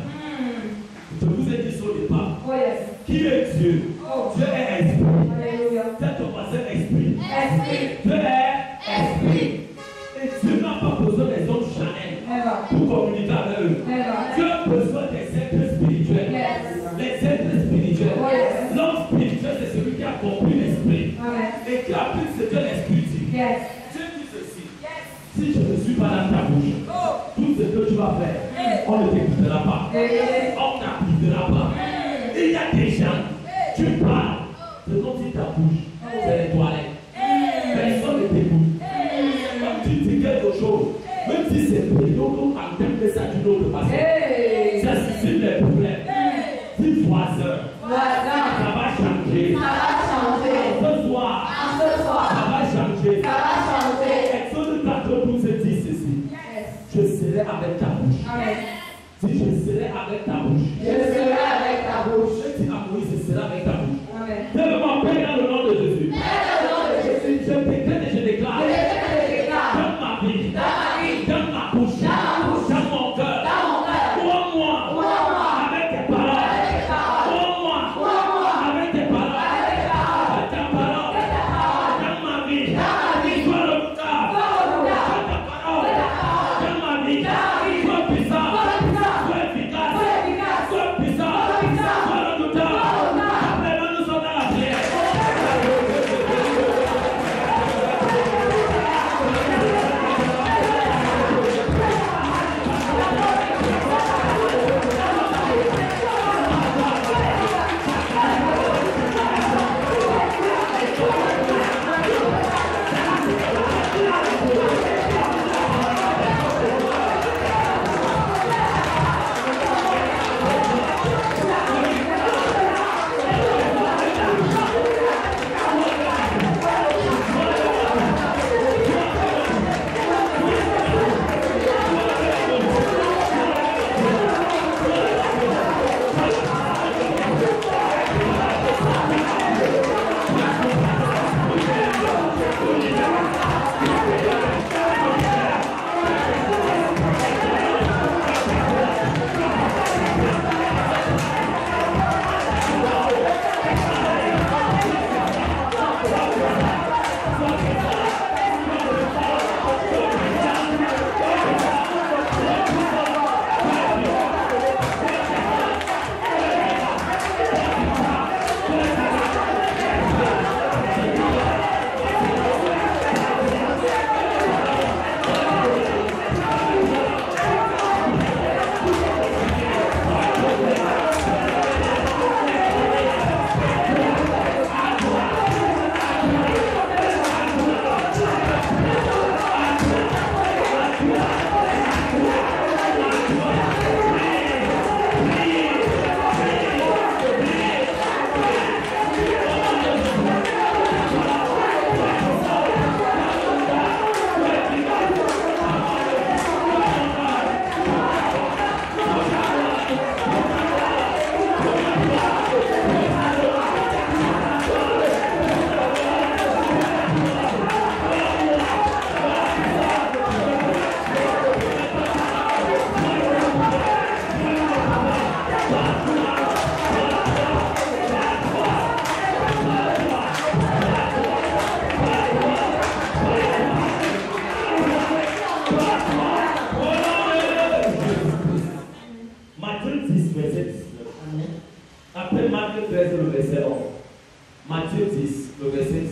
je vous ai dit au départ, Oh yes. qui est Dieu? Oh. Dieu est esprit. Alléluia. C'est ton passé esprit. Esprit. Dieu est esprit. Et Dieu n'a pas besoin des hommes charnels pour communiquer avec eux. Dieu a besoin des êtres spirituels. Les êtres spirituels. Yes. L'homme spirituel, c'est celui qui a compris l'esprit. Amen. Et qui a appris ce que l'esprit dit. Yes. Dieu dit ceci. Si je ne suis pas dans ta bouche, tout ce que tu vas faire, on ne t'écoutera pas. On n'appliquera pas. Il y a des gens, tu parles, ce dont tu ta bouche, c'est les toilettes. Personne ne t'écoute. Quand tu dis quelque chose, même si c'est plutôt en termes de ça d'une autre façon, ça suscite les problèmes. Si voisin, ça va changer. Ce soir, ça va changer. Exode 4, 12 dit ceci. Je serai avec ta bouche. Si je serai avec ta bouche. Je serai avec ta bouche. Je dis à Moïse, je serai avec ta bouche. Amen. Tellement Père dans le nom de Jésus. Je décrète et je déclare. Dans ma vie. Dans ma bouche. Dans mon cœur. Ouvre-moi. Avec tes paroles. Ouvre-moi. Avec tes paroles. Avec ta parole. Dans ma vie. Sois redoutable. Avec ta parole. Dans ma vie. Sois puissant. Sois efficace. Sois puissant. Sois redoutable. Appelez-moi, nous sommes dans la prière. Après Matthieu 13, le verset 11. Matthieu 10, le verset 19.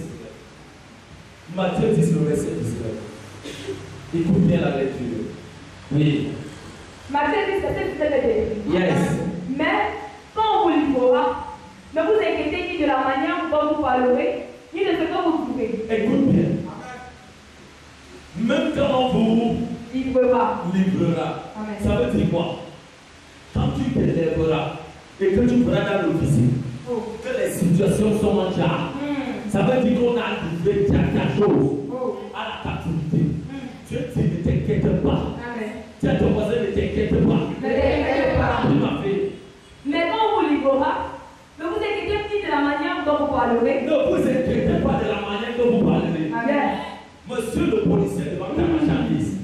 Matthieu 10, le verset 19. Écoute bien la lecture. Oui. Matthieu 10, verset 19 est écrit. Yes. Mais quand on vous livrera, ne vous inquiétez ni de la manière dont vous parlerez, ni de ce que vous trouvez. Écoute bien. Même quand on vous Livrera. livrera, Amen. ça veut dire quoi? Quand tu te lèveras et que tu verras dans l'officier que les situations sont en charge. Ça veut dire qu'on a livré ta chose à la captivité. Tu dis ne t'inquiète pas. Tu as ton voisin, ne t'inquiète pas. Ne t'inquiète pas. Tu m'as fait. Mais quand on vous livrera, ne vous inquiétez plus de la manière dont vous parlerez. Ne vous inquiétez pas de la manière dont vous parlerez. Amen. Monsieur le policier devant ta marchandise,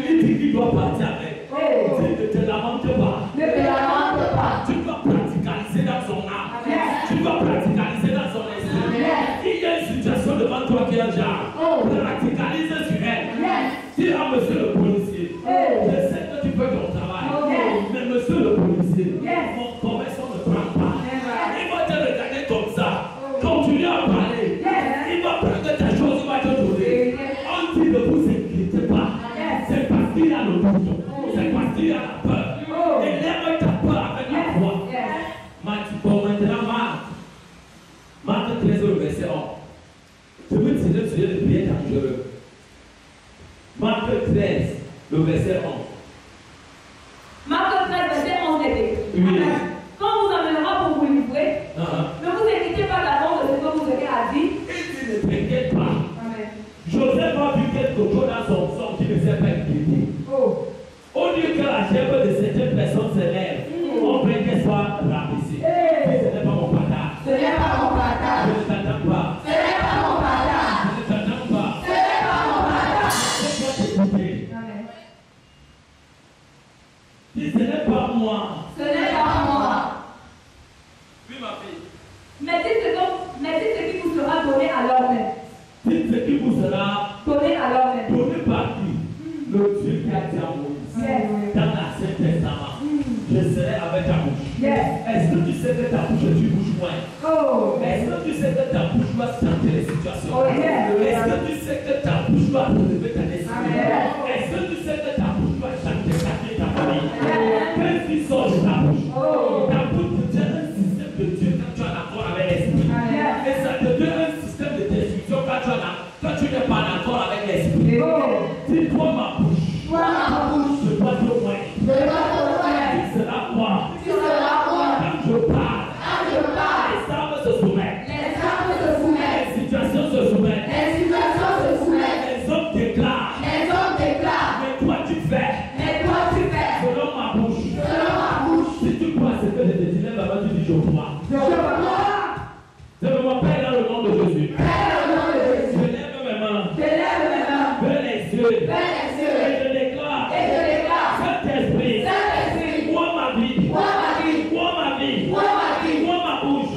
il dit qu'il doit partir avec. Il dit ne te lamente pas. Ne te lamente pas. Tu dois pratiqualiser dans son âme. Amen. Tu dois pratiqualiser dans son esprit. Il y a une situation devant toi qui est un genre. Pratiqualise sur elle. Dis à monsieur le policier, je sais que tu fais ton travail. Mais monsieur le policier, mon conversion ne prend pas. Il va te regarder comme ça. Continue à parler. Il va prendre ta chose, il va te donner. On dit ne vous inquiétez pas. C'est parce qu'il a le doute. C'est parce qu'il a la peur. Et lève ta peur avec la foi. Bon, maintenant, Marc 13, le verset 1. Je veux tirer sur le bien dangereux. Marc 13, le verset 11. Marc 13, verset 11 est écrit. Oui. Quand on vous amènera pour vous livrer, ne vous inquiétez pas d'avance de ce que vous aurez à dire. Il dit ne t'inquiète pas. Amen. Joseph a vu quelque chose dans son sang qui ne s'est pas inquiété. Au lieu que la chèvre de certaines personnes s'élève, on veut qu'elle soit rabaissée. Ce n'est pas mon partage. Ce n'est pas mon partage. Je ne t'attends pas. Ce n'est pas mon partage. Je ne t'attends pas. Ce n'est pas mon partage. Je dois t'écouter. Amen. Dis, ce n'est pas moi. Ce n'est pas moi. Oui, ma fille. Mais dites ce qui vous sera donné alors même. Dites ce qui vous sera Donné alors même. donné par qui? Le Dieu qui a dit à Moïse. Dans l'Ancien Testament, je serai avec ta bouche. Est-ce que tu sais que ta bouche est une bouche moins? Est-ce que tu sais que ta bouche va changer les situations? Est-ce que tu sais que ta bouche va relever ta destinée? Est-ce que tu sais que ta bouche va changer ta famille? Qu'est-ce qui sort de ta bouche? Ta bouche devient un système de Dieu quand tu es en accord avec l'esprit. Et ça devient un système de destruction quand tu n'es pas en accord avec l'esprit. Dis-toi ma bouche. Je dois te loin. Tu seras moi. Quand je parle, les arbres se soumettent. Les situations se soumettent. Les hommes déclarent. Mais toi tu fais. Selon ma bouche. Si tu crois ce que je te dis, là-bas tu dis je crois. Je me rappelle dans le nom de Jésus. Je lève mes mains. Vers les yeux. Et je déclare. Saint-Esprit. Vois ma vie. Vois ma bouche.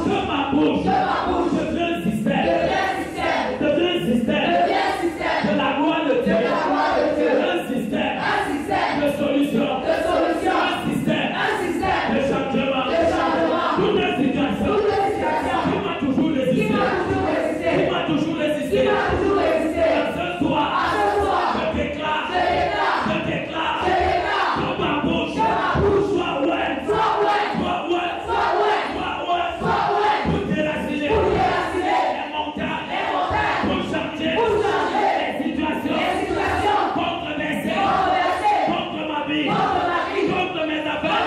Que ma bouche. Deviens un système. De la gloire de Dieu. Un système. De solution. Un système. De changement. Toute la situation. Tu m'as toujours résisté. Ce soir. Je déclare. Que ma bouche. Sois ouais. Pour déraciner. Les montagnes. Pour changer. Les situations. Contre mes seins. Contre ma vie. Contre mes affaires.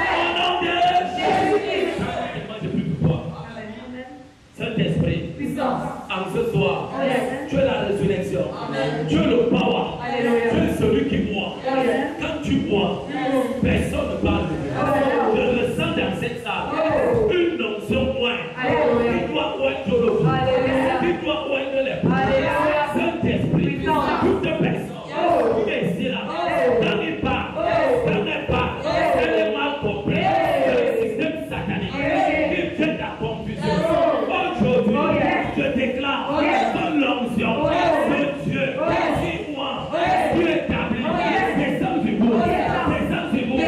Au nom de Jésus. Moi, je prie pour toi. Saint-Esprit. En ce soir, tu es la résurrection. Tu es le power. Tu es celui qui boit. Quand tu bois, personne ne parle de toi. Je ressens dans cette salle une onction moins. Qui doit oindre le feu. Qui doit oindre les bouches. Saint-Esprit, toute personne qui est ici là, n'en est pas, elle est mal compris. Le système satanique qui fait la confusion. Aujourd'hui, je déclare dans l'onction de Dieu qui moi, Dieu établi, descends du bout, descends du bout.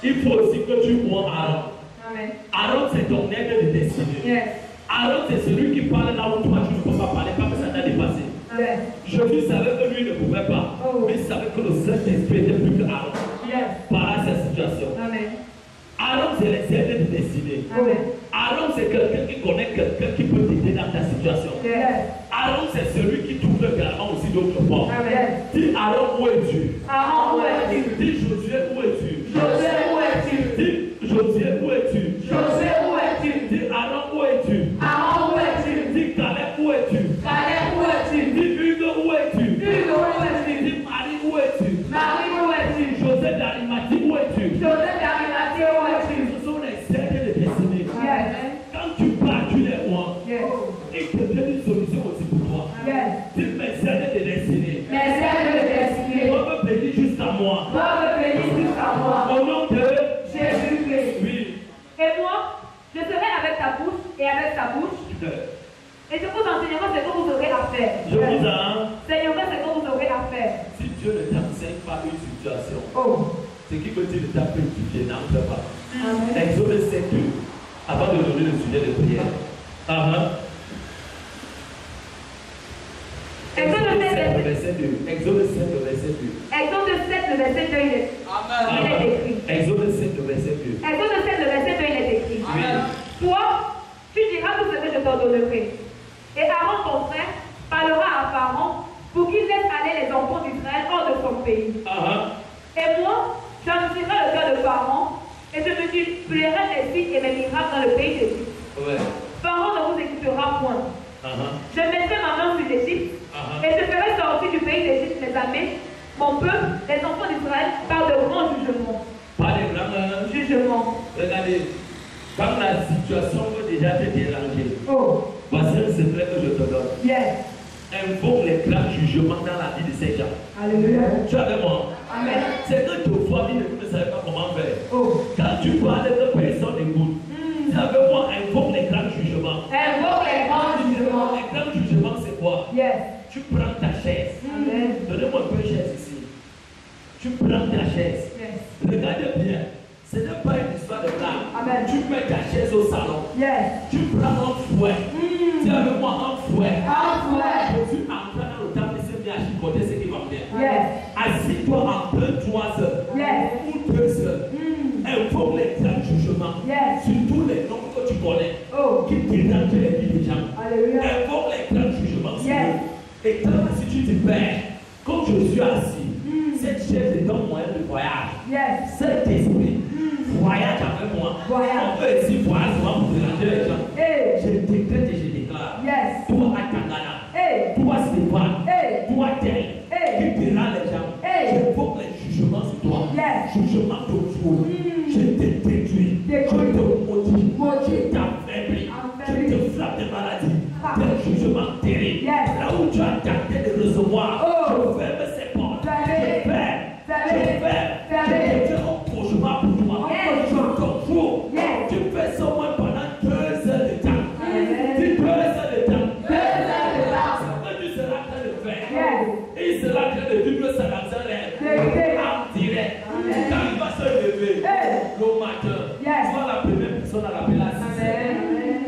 il faut aussi que tu vois Aaron. Amen. Aaron, c'est ton aide de destinée. Yes. Aaron, c'est celui qui parle là où toi tu ne peux pas parler, pas que ça t'a dépassé. Yes. Jésus savait que lui ne pouvait pas, mais il savait que le Saint-Esprit était plus que Aaron. Yes. Par cette situation. Amen. Aaron, c'est les aides de destinée. Amen. Aaron, c'est quelqu'un qui connaît quelqu'un qui peut t'aider dans ta situation. Yes. Aaron, c'est celui qui trouve le garant aussi d'autres formes. Amen. Dis Aaron, où es-tu? Aaron, où es-tu? Dis Josué, où es-tu? Josué, où es-tu? Dis Josué, où es-tu? Josué, où es-tu? Dis Aaron, où es-tu? Aaron, où es-tu? Dis Caleb, où es-tu? Caleb, où es-tu? Dis Hugo, où es-tu? Hugo, où es-tu? Dis Marie, où es-tu? Marie, où es-tu? José d'Arimathie, où es-tu? José d'Arimathie, où es-tu? Ce sont les aides de destinée. Yes. Quand tu pars, tu les vois. Yes. Et te donne une solution aussi pour toi. Yes. Dis mes aides de destinée. Mes aides de destinée. Moi me bénis jusqu'à moi. Moi me bénis jusqu'à moi. Au nom de Jésus-Christ. oui. Et moi, je serai avec ta bouche et avec ta bouche. Et je vous enseignerai ce que vous aurez à faire. Je vous en. Seigneur, ce que vous aurez à faire. Si Dieu ne t'enseigne pas une situation, Oh. ce qui veut dire ne t'a pas étudié, n'en fais pas. Amen. Exode 7, avant de donner le sujet de prière. Exode 7, verset 2. Exode 7, verset 2. Exode 7, verset 2, il est écrit. Exode 7, verset 2. Exode 7, verset 2, il est écrit. Amen. Toi, tu diras tout ce que je t'ordonnerai. Et Aaron, ton frère, parlera à Pharaon pour qu'il laisse aller les enfants d'Israël hors de son pays. Et moi, j'endurcirai le cœur de Pharaon et je multiplierai mes signes et mes miracles dans le pays d'Égypte. Ouais. Pharaon ne vous écoutera point. Je mettrai ma main sur l'Égypte et je ferai sortir du pays d'Égypte mes armées, mon peuple, les enfants d'Israël, par de grands jugements. Pas de grands Jugements. Regardez, quand la situation veut déjà te déranger, Oh. voici un secret que je te donne. Yes. Invoque les grands jugements dans la vie de ces gens. Alléluia. Tu es avec moi? Amen. C'est que deux fois, vous ne savez pas comment faire. Oh. Quand tu parles que personne n'écoute, tu es avec moi, invoque les grands jugements. Invoque les grands jugements. Les grands jugements, c'est quoi? Yes. Tu prends ta chaise. Amen. Donnez-moi un peu de chaise ici. Tu prends ta chaise. Yes. Regardez bien. Ce n'est pas une histoire de blague. Amen. Tu mets ta chaise au salon. Yes. Tu prends un fouet. Tu es avec moi un fouet. Un fouet. Et tu entres dans le temple et c'est bien à chicoter ce qui va bien. Yes. Assis-toi en 2-3 heures. Yes. Ou 2 heures. Invoque les grands jugements. Yes. Sur tous les noms que tu connais. Oh. Qui dérangent les vies des gens. Alléluia. Invoque les grands jugements. sur Yes. eux. Et quand si tu dis, Père, comme je suis assis, cette chaise est un moyen de voyage. Yes. Cet esprit, voyage avec moi. Voyage. On peut ici voyage souvent pour déranger les gens. Hey. Je décrète et je déclare. Yes. Toi, Atangana. Hey. Toi, Stéphane. Hey. Toi, Tel. Hey. Qui dérange les gens. Hey. J'invoque les jugements sur toi. Yes. Jugement de fou. Je te détruis. Je te maudis. Je t'affaiblis. Je te frappe de maladie. Des jugements terribles. Yes. Là où tu as tenté de recevoir. Oh. Je ferme ces portes. Fermez. Je ferme. Fermez. Je ferme. Fermez. Je fais un cauchemar pour toi. Yes. Je contrôle. Yes. Tu fais ça au moins pendant 2 heures de temps. Amen. Dis 2 heures de temps. 2 heures de temps. Ce que tu seras en train de faire. Yes. Et il sera en train de vivre ça dans un rêve. Vérité. En direct. Amen. Quand il va se lever Hey. le matin, Yes. sois la première personne à l'appeler à 6 heures. Amen.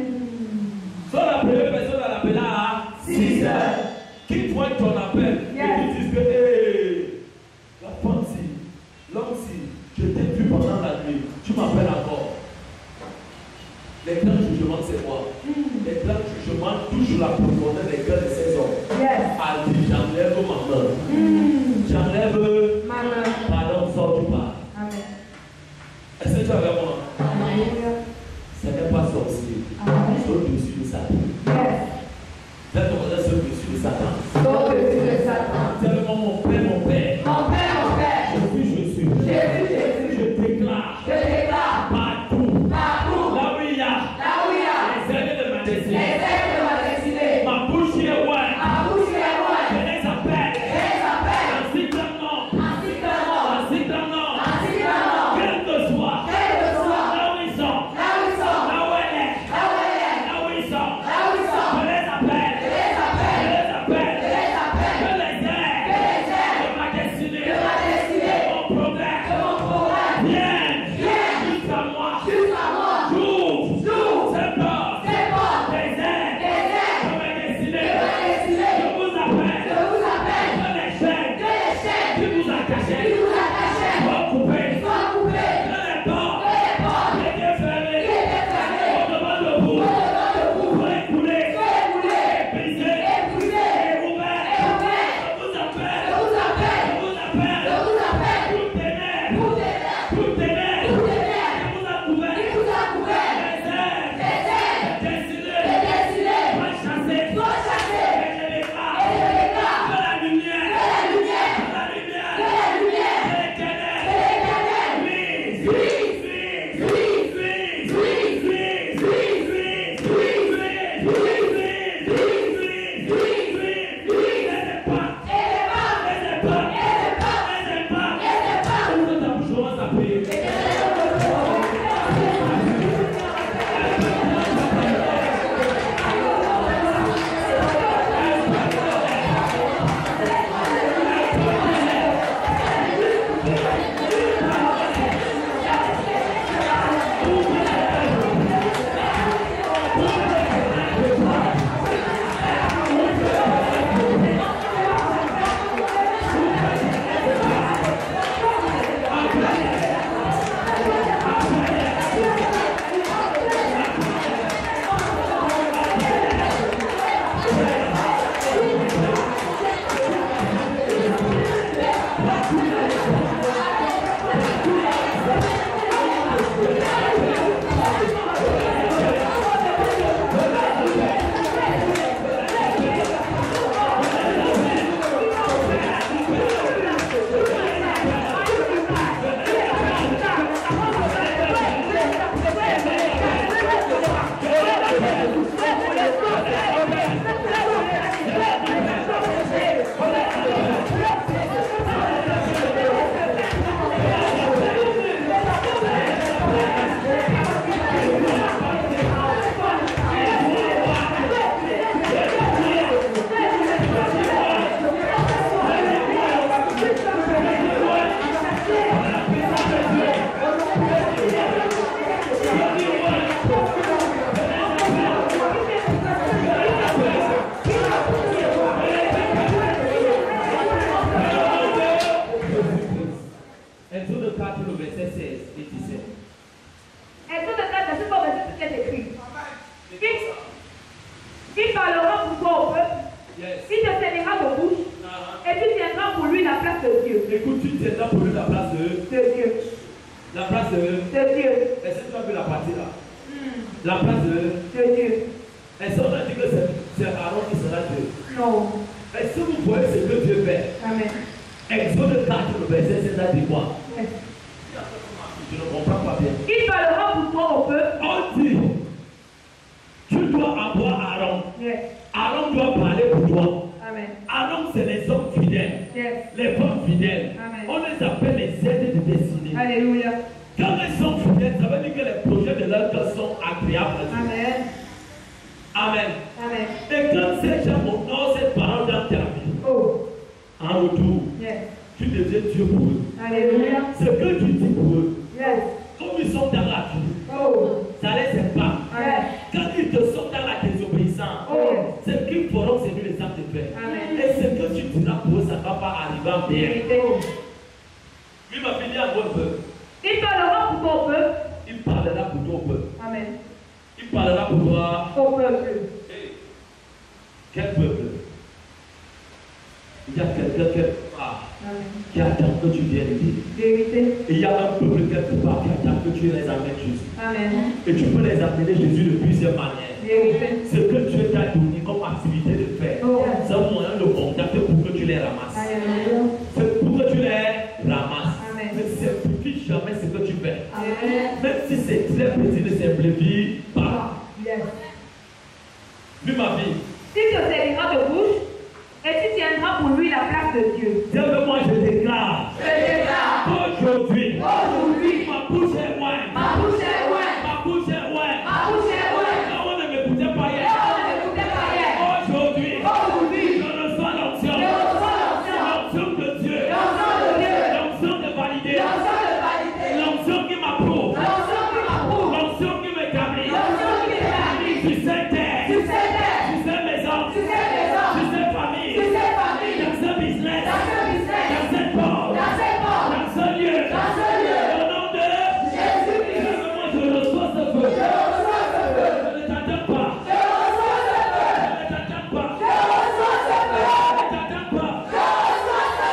Sois la première personne à l'appeler à 6 heures. Qui pointe ton appel Yes. et qui dit que hey, la femme si, l'homme si, je t'ai vu pendant la nuit, tu m'appelles encore. Les grands jugements, c'est quoi? Les grands jugements touchent la profondeur des cœurs de ces hommes. Yes. A dit, j'enlève ma main. J'enlève, Maman. pardon, sors du pas. Amen. Est-ce que tu es avec moi? Alléluia. Ce n'est pas sorcier. Amen. C'est au-dessus de Satan. Yes. Fais ton c'est au-dessus de Satan. Au-dessus de Satan. Dis avec moi, mon père, mon père. Mon père, mon père. Jésus. Jésus. Je déclare. Je déclare. Partout. Partout. Là où il y a. Là où il y a. Les ailes de ma Les destinée. ailes de ma destinée. Ma bouche est loin. Ma bouche est loin. Je les appelle. Je les appelle. Ainsi que leur nom. Ainsi que leur nom. Ainsi que leur nom. Ainsi que leur nom. Quel que soit. Quel que soit. Là où ils sont. Là où ils sont. Là où elle est. Là où elle est. Là où ils sont. Là La place de Dieu. Est-ce que tu as vu la partie là? La place de Dieu. Est-ce qu'on a dit que c'est Aaron qui sera Dieu? Non. Est-ce que vous voyez ce que Dieu fait? Amen. Exode 4, le verset 7 a dit quoi? Yes. Je ne comprends pas bien. Il parlera pour toi au peuple. On dit, tu dois avoir Aaron. Yes. Aaron doit parler pour toi. Amen. Aaron, c'est les hommes fidèles. Yes. Les femmes fidèles. Amen. On les appelle les aides de destinée. Alléluia. Quand elles sont fidèles, ça veut dire que les projets de leur cœur sont agréables à Dieu. Amen. Amen. Amen. Et quand ces gens honorent cette parole dans ta vie, Oh. en retour, Yes. tu deviens Dieu pour eux. Alléluia. Ce que tu dis pour eux, Yes. comme ils sont dans la vie, Oh. ça les pas. Amen. Quand ils te sont dans la désobéissance, Oh. ce qu'ils feront, c'est lui les actes de faire. Amen. Et ce que tu diras pour eux, ça ne va pas arriver en bien. Vérité. Oui, ma fille, à votre peuple. Il parlera pour toi au peuple. Il parlera pour toi au peuple. Amen. Il parlera pour toi. Au peuple. Hey, quel peuple? Il y a quelqu'un quelque part qui attend que tu viennes aider. Vérité. Et il y a un peuple quelque part qui attend que tu les amènes Jésus. Amen. Et tu peux les amener Jésus de plusieurs manières. Vérité. Ce que Dieu t'a donné comme activité de faire, Oh. c'est un moyen de contacter pour que tu les ramasses. Alléluia. C'est pour que tu les ramasses. Amen. Ne simplifie jamais ce que tu fais. Amen. Même si c'est très petit, ne simplifie pas. Yes. Vu ma vie, Si tu serviras de bouche et tu tiendras pour lui la place de Dieu. dis avec moi, je déclare. Je déclare. Aujourd'hui, Aujourd'hui. ma bouche est loin. Ma bouche est loin. Ma bouche est loin. Ma bouche est loin. Là, on ne m'écoutait pas Et hier. on ne m'écoutait pas hier. Aujourd'hui, Aujourd'hui. je reçois l'onction. Je reçois l'onction. L'onction de Dieu. L'onction de Dieu. L'onction de valider. L'onction de vérité. L'onction qui m'approuve. L'onction qui m'approuve. L'onction qui m'établit. L'onction qui m'établit. Sur cette terre. Sur cette terre. Sur cette maison. Sur cette maison. Sur cette famille. Sur cette famille. Dans ce business. Dans ce business. Dans cette porte. Dans cette porte. Dans ce lieu. Dans ce lieu. Au nom de Jésus-Christ. moi, je reçois ce feu. Je reçois ce feu. Je ne t'attends pas. Je reçois ce feu. Je ne t'attends pas. Je reçois ce feu. Je ne t'attends pas. Je reçois ce feu.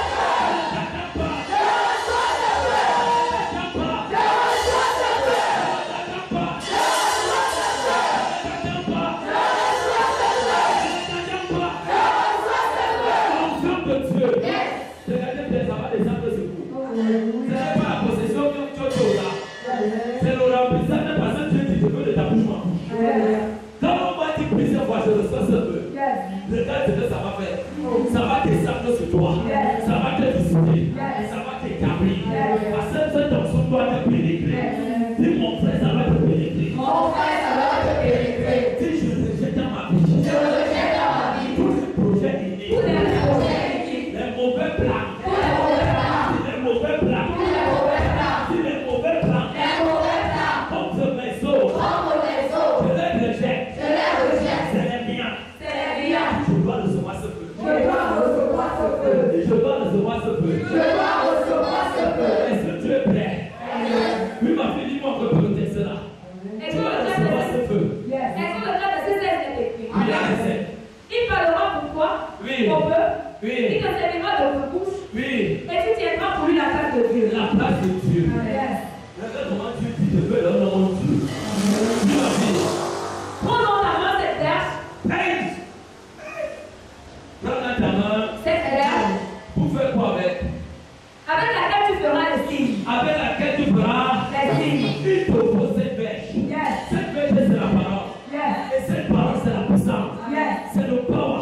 Je ne t'attends pas. Je reçois ce feu. Je ne t'attends pas. Je reçois ce feu. Je ne t'attends pas. Je reçois ce feu. Je ne t'attends pas. Je reçois ce feu. Je ne t'attends pas. Je reçois ce feu. L'onction de Dieu. Yes. Regardez bien, ça va descendre ce coup. Ce n'est pas la possession que tu as là. C'est le remplissage parce que Dieu dit je veux de ta bouche. Quand on va dire plusieurs fois, je reçois ce feu. Regarde ce que ça va faire. Ça va descendre sur toi. Ça va te visiter. Ça va t'établir. Parce que cette onction doit te pénétrer. Dis mon frère, ça va te pénétrer. Mon frère, ça va te pénétrer. Si je rejette dans ma vie, Je rejette dans ma vie tous les projets innés, tous les projets iniques, les mauvais plans, tous les mauvais plans, les mauvais plans, tous les mauvais plans, les mauvais plans, les mauvais plans, contre mes os, contre les autres. je les rejette. Je les rejette. C'est les miens. C'est les biens. Je dois recevoir ce feu. Je dois recevoir ce feu. Et je dois recevoir ce feu. Je dois recevoir ce feu. Est-ce que tu es prêt? Oui, ma fille, dis-moi encore le texte là. Est-ce Tu que vas le recevoir ce feu. verset 16 est écrit? Oui, Alexis. Il parlera pour toi Oui. au peuple. Oui. Il te servira de bouche Oui. et tu tiendras pour lui la place de Dieu. La place de Dieu. Amen. Regarde comment Dieu dit je veux leur nom de Dieu. Oui, ma fille. Prends dans ta main cette terre, Hey! Prends dans ta main cette terre, pour faire quoi avec? avec laquelle tu feras les signes. Avec laquelle tu feras. Les signes. Il te faut cette bêche. Yes. Cette bêche, c'est la parole. Yes. Et cette parole, c'est la puissance. Yes. C'est le power.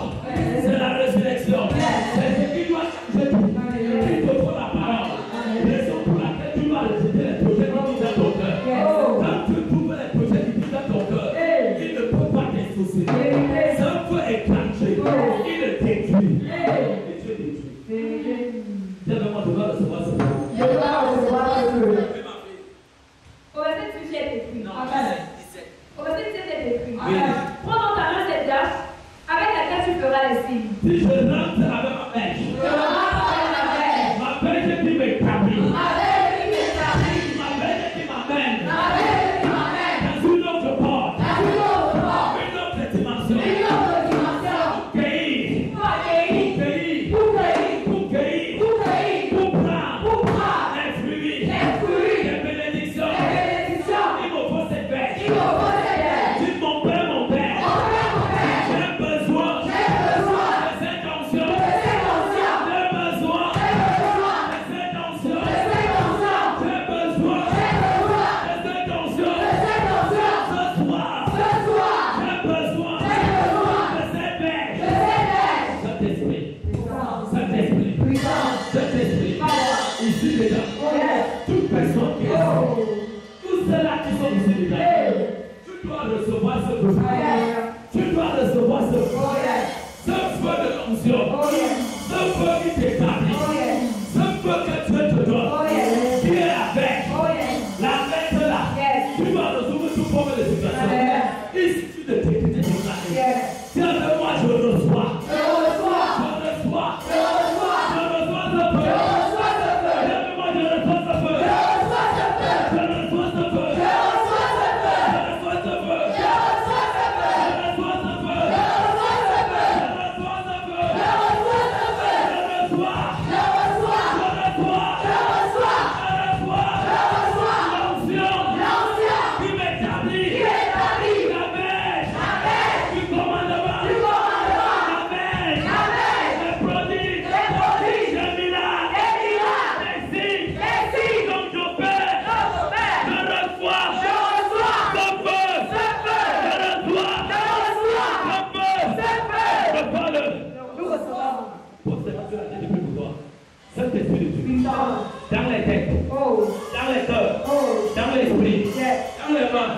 C'est la résurrection. C'est ce qui doit changer tout. Il te faut la parole. Raison pour laquelle tu dois rejeter les projets qui disent dans ton cœur. Quand tu trouves les projets qui disent dans ton cœur, il ne peut pas t'associer. C'est un feu éclaté. Il le détruit. Et Dieu détruit. Dis-moi, tu vas recevoir ce feu. Je dois recevoir ce feu. Oui, ma fille. Au verset 18 est écrit. Non, Amen. 17. Au verset 17 est écrit. Oui. Prends dans ta main cette terre, avec laquelle tu feras les signes. Si je rentre avec ma mèche, Je rentre avec ma mère. ma mèche qui m'établit, Ma mère qui m'établit. ma mèche qui m'amène Ma mère qui m'amène. dans une autre porte, Dans une autre porte. une autre dimension, Une autre dimension. pays, Pour accueillir. pays, Pour cueillir. pour cueillir, Pour cueillir. pour prendre Pour prendre. les fruits, Les fruits. les bénédictions. dois recevoir ce feu. Tu dois recevoir ce feu. Ce feu de l'onction. Ce feu qui t'établit. Ce feu que Dieu te donne. Qui est avec. La bête là. Tu dois résoudre tout problème de situation. Il suffit de t'écouter. Tiens, moi je reçois. Je reçois ce feu. Dans les têtes, dans les cœurs, dans l'esprit, dans les mains,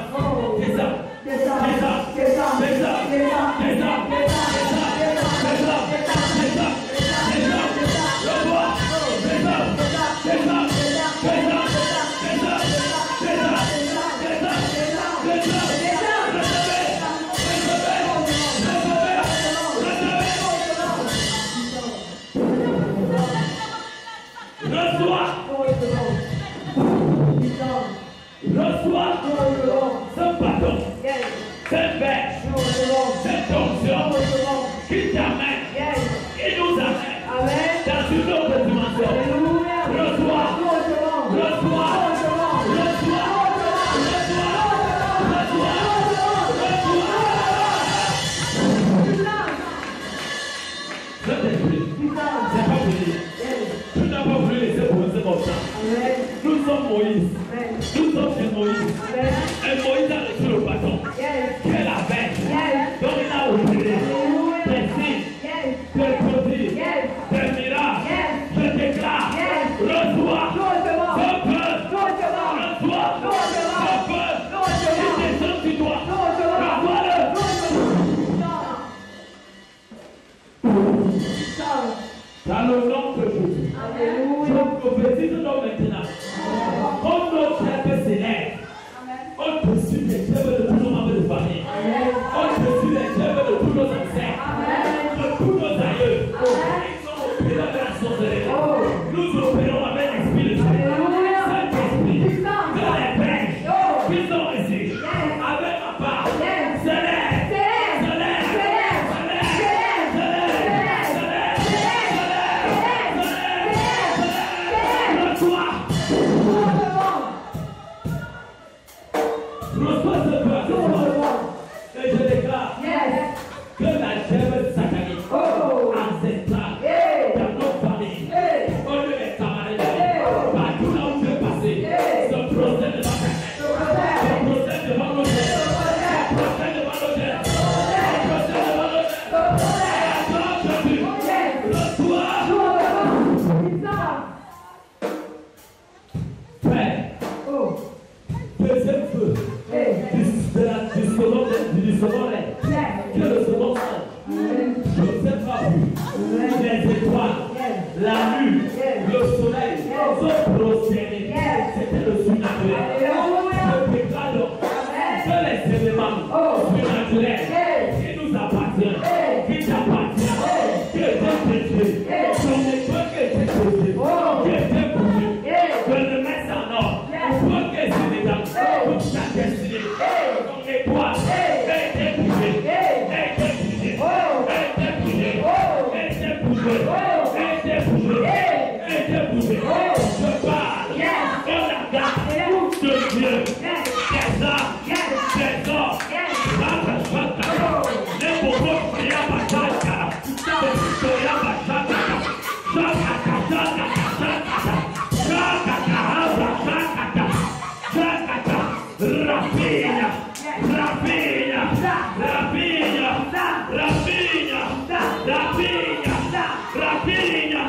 c'est ça, c'est ça, c'est ça, c'est ça, c'est ça, c'est ça, c'est ça, c'est ça, c'est ça, le roi, c'est ça, c'est ça, c'est ça, c'est ça, c'est ça, c'est ça, reçois ce bâton, cette bête, cette onction qui t'amène, qui nous amène dans une autre dimension. Reçois. Saint-Esprit, c'est pas fini. Tu n'as pas voulu laisser pour ce moment. Nous sommes Moïse. Nous sommes chez Moïse. Et Moïse a reçu le bâton. Qui est la bête. Donc il a opéré des signes, des prodiges, des miracles. Je déclare, reçois ce feu. Reçois ce feu. Il descend sur toi. Reçois-le. Dans le nom de Jésus, je prophétise donc maintenant. Comme notre chef s'élève, on poursuit les chefs de tous nos membres de famille. On poursuit les chefs de tous nos ancêtres, de tous nos aïeux. Ils sont opérés avec la sorcellerie. Nous opérons avec l'esprit de Dieu. Saint-Esprit, de les pêches qui sont ici, avec ma part, et je déclare que la chèvre satanique ancestrale dans nos familles, au lieu d'être camarades, partout là où je vais passer, ce procès devant ta tête, ce procès devant nos têtes, ce procès devant nos têtes, ce procès devant nos têtes. Reçois. Frère, deuxième feu. Du second rêve, que le second ange, Joseph a vu les étoiles, la lune, le soleil, sont prosternés. C'était le surnaturel. Je déclare donc que les éléments surnaturels qui nous appartiennent, qui t'appartiennent, qui étaient détruits, ton étoile qui était détruite, qui était bougée, que le mettre en ordre, pour que c'est dedans, pour ta destinée, ton étoile. Rafinha,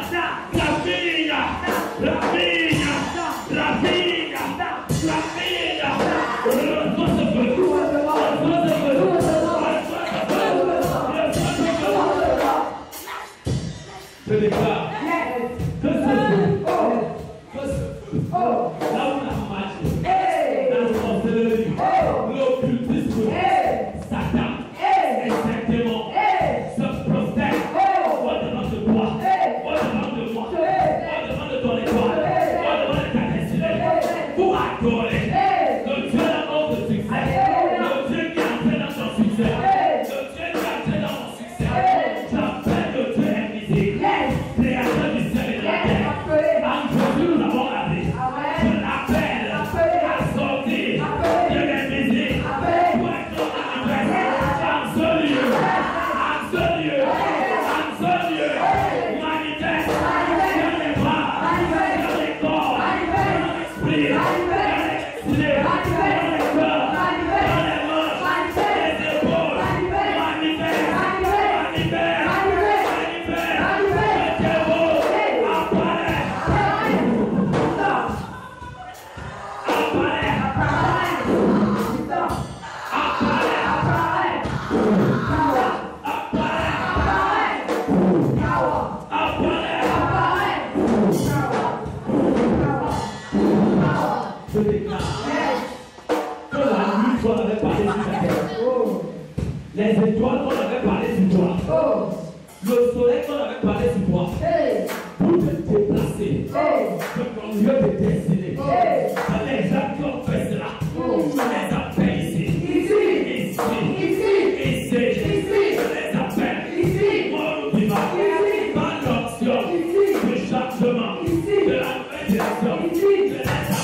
on avait parlé sur ta tête. Les étoiles qu'on avait parlé sur toi. Le soleil qu'on avait parlé sur toi. Pour te déplacer de ton lieu de destinée. Les gens qui ont fait cela, on les appelle ici. Ici. Je les appelle. Mon vivant. Par l'option du changement de la nouvelle direction. Je les appelle.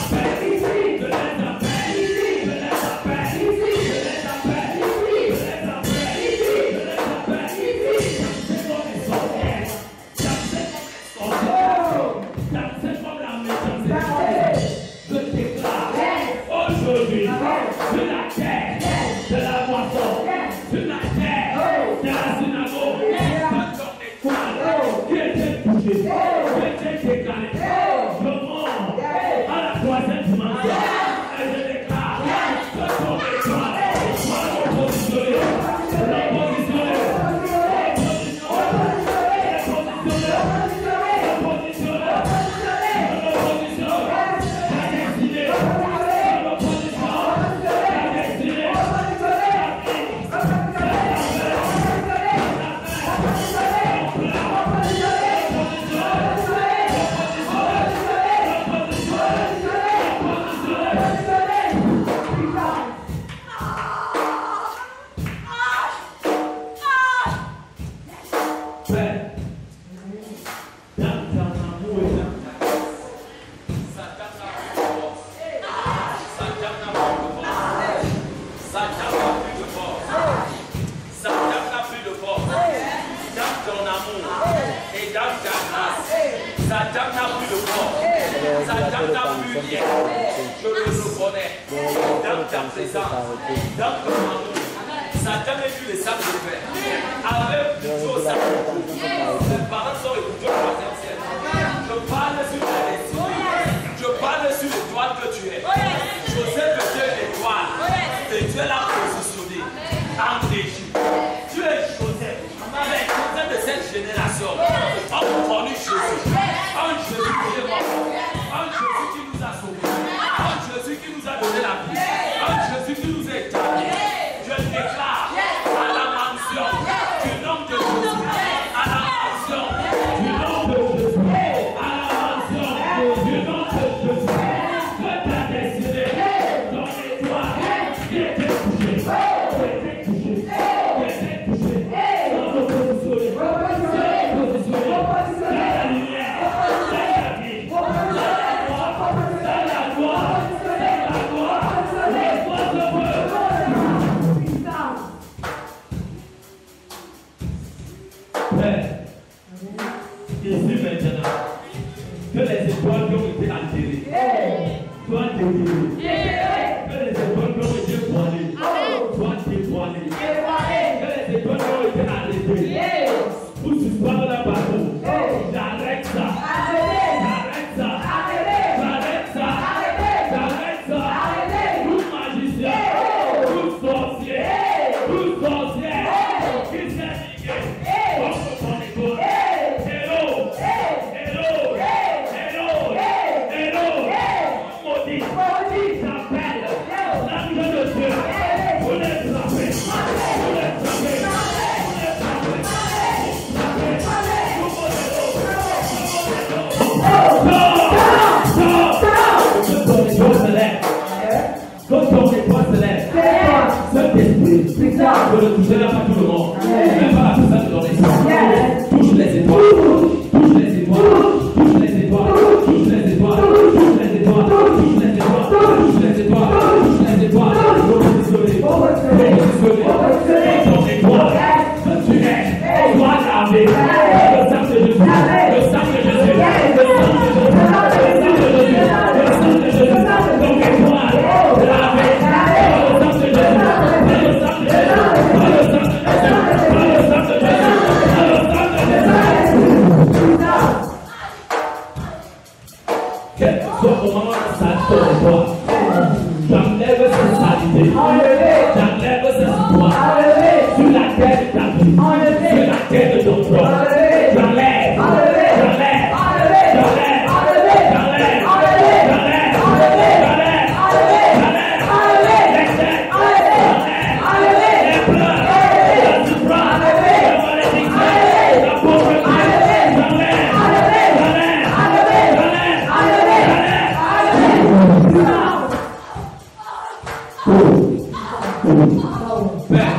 Père,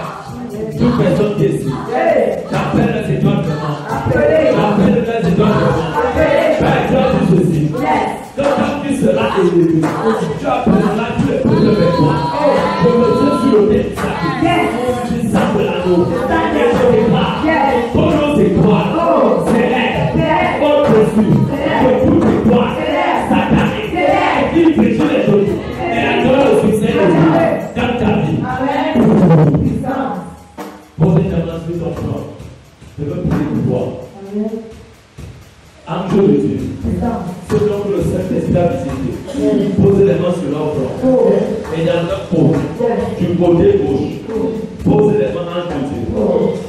toute personne qui est ici, j'appelle les étoiles vraiment. J'appelle les étoiles vraiment. Père, tu as dit ceci. Quand tu seras élevé, tu appelleras tous les peuples vers toi. Je me tiens sur le tête du sac de l'anneau. Et je déclare, ton nom c'est toi. C'est elle. Au-dessus de toute étoile satanique qui péchit les choses. Et adore le succès de Dieu dans ta vie. Posez ta main sur ton front. Je veux prier pour toi. Ange de Dieu. C'est donc le Saint-Esprit a visité. Posez les mains sur leur front. Et dans leur peau, du côté gauche, posez les mains ange de Dieu.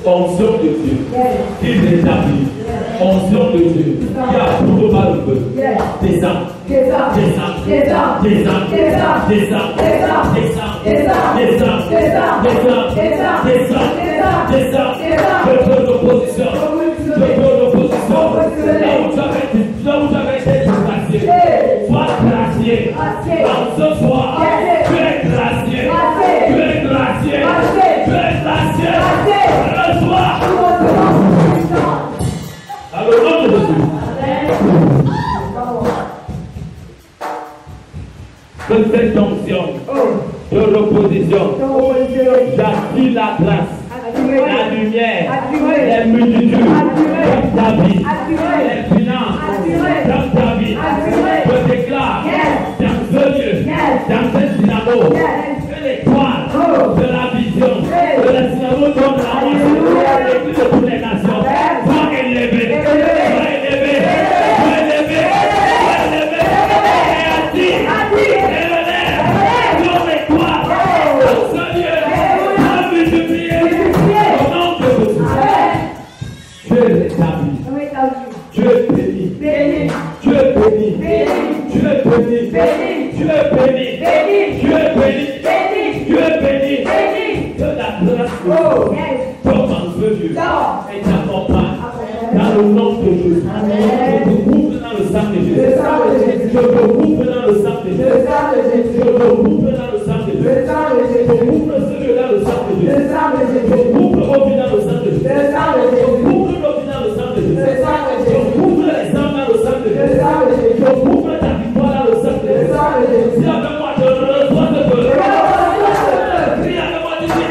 Onction de Dieu. Qui rétablit. Onction de Dieu. Qui approuve par le feu. Descends. Descends. Descends. Descends. Descends. Descends. Descends. Descends. Descends. Descends. Descends. Je prends l'opposition. Je prends l'opposition. Là où tu avais été disgracié, sois gracié. En ce soir, tu es gracié. Tu es gracié. Tu es gracié. Reçois. Alors, nom de Jésus. Que cette onction de l'opposition, j'attire la grâce, la lumière, les multitudes dans ta vie, les finances dans ta vie. Je déclare dans ce lieu, dans cette synagogue, que l'étoile de la vision, de la synagogue donne la moitié de l'église de toutes les nations, soit élevée, soit élevée, soit élevée, soit élevée, et assis, élevée, comme l'étoile, dans ce lieu, soit multipliée, au nom de Jésus. Dieu est établi, Dieu est béni, Dieu est béni, Dieu est béni, Dieu est béni, Dieu est béni, Dieu est béni, que la grâce tombe en feu Dieu et t'accompagne dans le nom de Jésus. Je te coupe dans le sang de Jésus. Je te coupe dans le sang de Jésus. Je te coupe dans le sang de Jésus. Je te coupe celui dans le sang de Jésus. Je coupe l'eau dans le sang de Jésus. Je coupe l'eau dans le sang de Jésus. Je coupe les sangs dans le sang de Jésus. Je coupe ta victoire dans le sang de Jésus. Si avec moi je reçois ce feu, crie avec moi, tu dis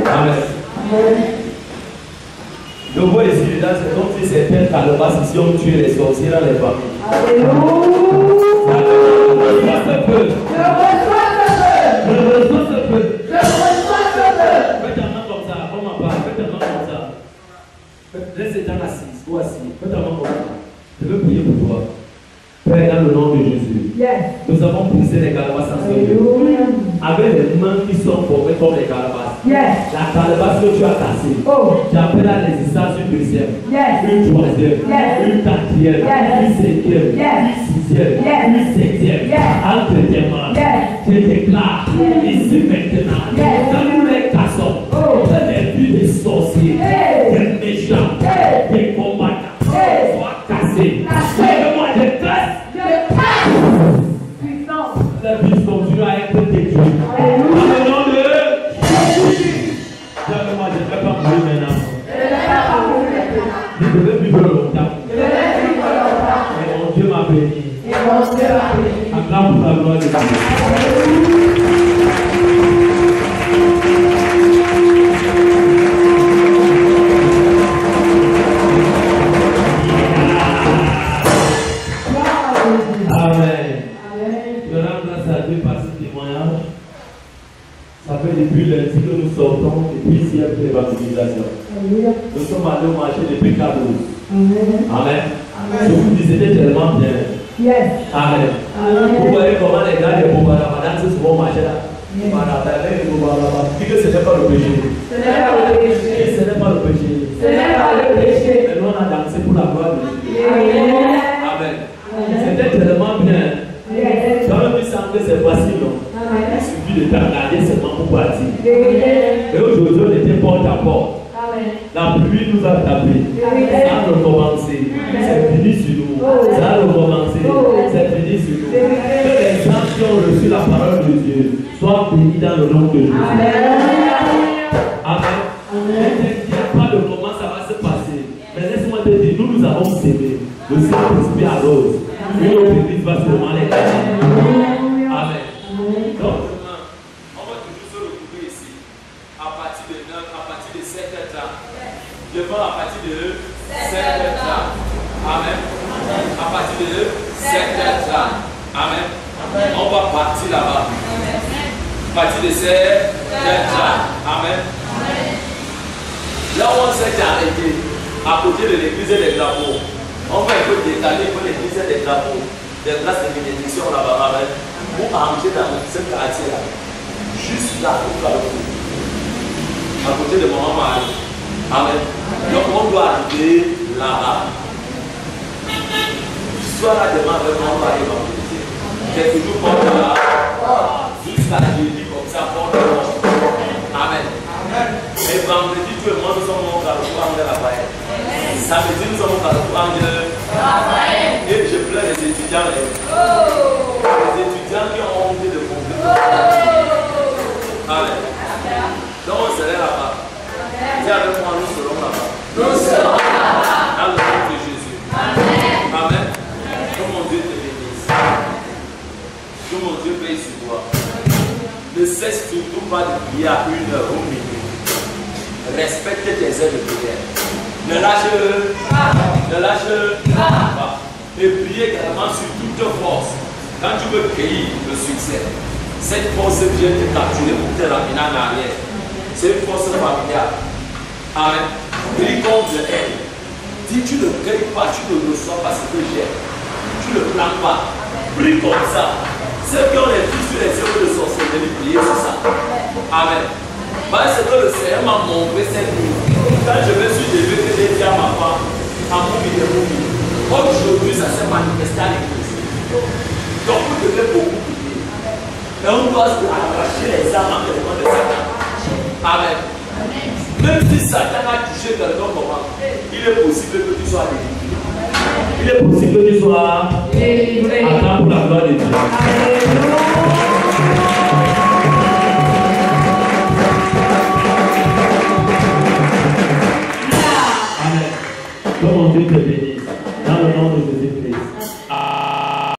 Amen. Je vois ici, là, c'est comme si certains calebasses ici ont tué les sorciers dans les familles. Alléluia. Laisse ces gens assis, ou assis. Fais ta main comme ça. Je veux prier pour toi. Père, dans le nom de Jésus, nous avons brisé les calebasses en ce lieu. Avec les mains qui sont formées comme les calebasses. La calebasse que tu as cassée, j'appelle à l'existence une deuxième, une troisième, une quatrième, une cinquième, une sixième, une septième, entre tes mains. Je déclare ici maintenant, quand nous les cassons, que les vies des sorciers, des méchants, des combattants soient cassés. Moi je casse. La vie continue à être détruite. Dans le nom de Jésus. Moi je ne vais pas mourir maintenant. Je vais vivre longtemps. Et mon Dieu m'a béni. Acclame pour la gloire de Dieu. Ça fait depuis lundi que nous sortons, depuis ici avec l'évangélisation. Nous sommes allés au marché de Pécados. Amen. Je vous dis, c'était tellement bien. Yes. Amen. Vous voyez comment les gars de Bobarabada se souvent marché là. Dis que ce n'est pas le péché. Ce n'est pas le péché. Ce n'est pas le péché. Ce n'est pas le péché. Mais nous on a dansé pour la gloire de Dieu. Amen. C'était tellement bien. Quand même il semble que c'est facile, non? Il suffit de t'engager seulement pour partir. Et aujourd'hui on était porte à porte. La pluie nous a tapé. Ça a recommencé. C'est fini sur nous. Ça a recommencé. C'est fini sur nous. Que les gens qui ont reçu la parole de Dieu soient bénis dans le nom de Jésus. Amen. Ne t'inquiète pas de comment ça va se passer. Mais laisse-moi te dire, nous avons sémé. Le Saint-Esprit arrose. Et notre église va sûrement les gagner. Amen. Donc, on va toujours se retrouver ici à partir de 9, à partir de 7h30. Devant à partir de 7h30. Amen. À partir de 7h30. Amen. On va partir là-bas. À partir de 7h30. Amen. Là où on s'est arrêté, à côté de l'église des drapeaux, on va un peu décaler pour l'église des drapeaux, des places de bénédiction là-bas, amen, pour entrer dans ce quartier-là. Juste là, au Carrefour. À côté de mon mari. Amen. Donc on doit arriver là-bas. Soit là devant avec mon mari évangéliser. J'ai toujours porté là. Jusqu'à jeudi comme ça, porte là. Amen. Et vendredi, tout le monde, nous sommes au Carrefour Angel Raphaël. Samedi, nous sommes au Carrefour Angel Raphaël. Et je plains les étudiants. Les étudiants qui ont honte de compter. Amen. Donc on serait là-bas. Dis avec moi, nous serons là-bas. Nous serons là-bas. Dans le nom de Jésus. Amen. Amen. Que mon Dieu te bénisse. Que mon Dieu veille sur toi. Ne cesse surtout pas de prier à 1h au minuit. Respecte tes heures de prière. Ne lâche pas. Ne lâche pas. Et prie également sur toute force. Quand tu veux cueillir le succès, cette force vient te capturer pour te ramener en arrière. C'est une force familiale. Amen. Prie contre elle. Dis tu ne cueilles pas, tu ne reçois pas ce que j'ai. Tu ne plains pas. Prie comme ça. Ceux qui ont les filles sur les œuvres de sorcellerie, priez sur ça. Amen. Parce que le Seigneur m'a montré cette nuit. Quand je me suis levé, que j'ai dit à ma femme, à mon midi, aujourd'hui ça s'est manifesté à l'église. Donc vous devez beaucoup prier. Et on doit arracher les âmes en devant de Satan. Amen. Même si Satan a touché quelqu'un comment, il est possible que tu sois délivré. Il est possible que tu sois délivré. Attends pour la gloire de Dieu. Amen. Que mon Dieu te bénisse.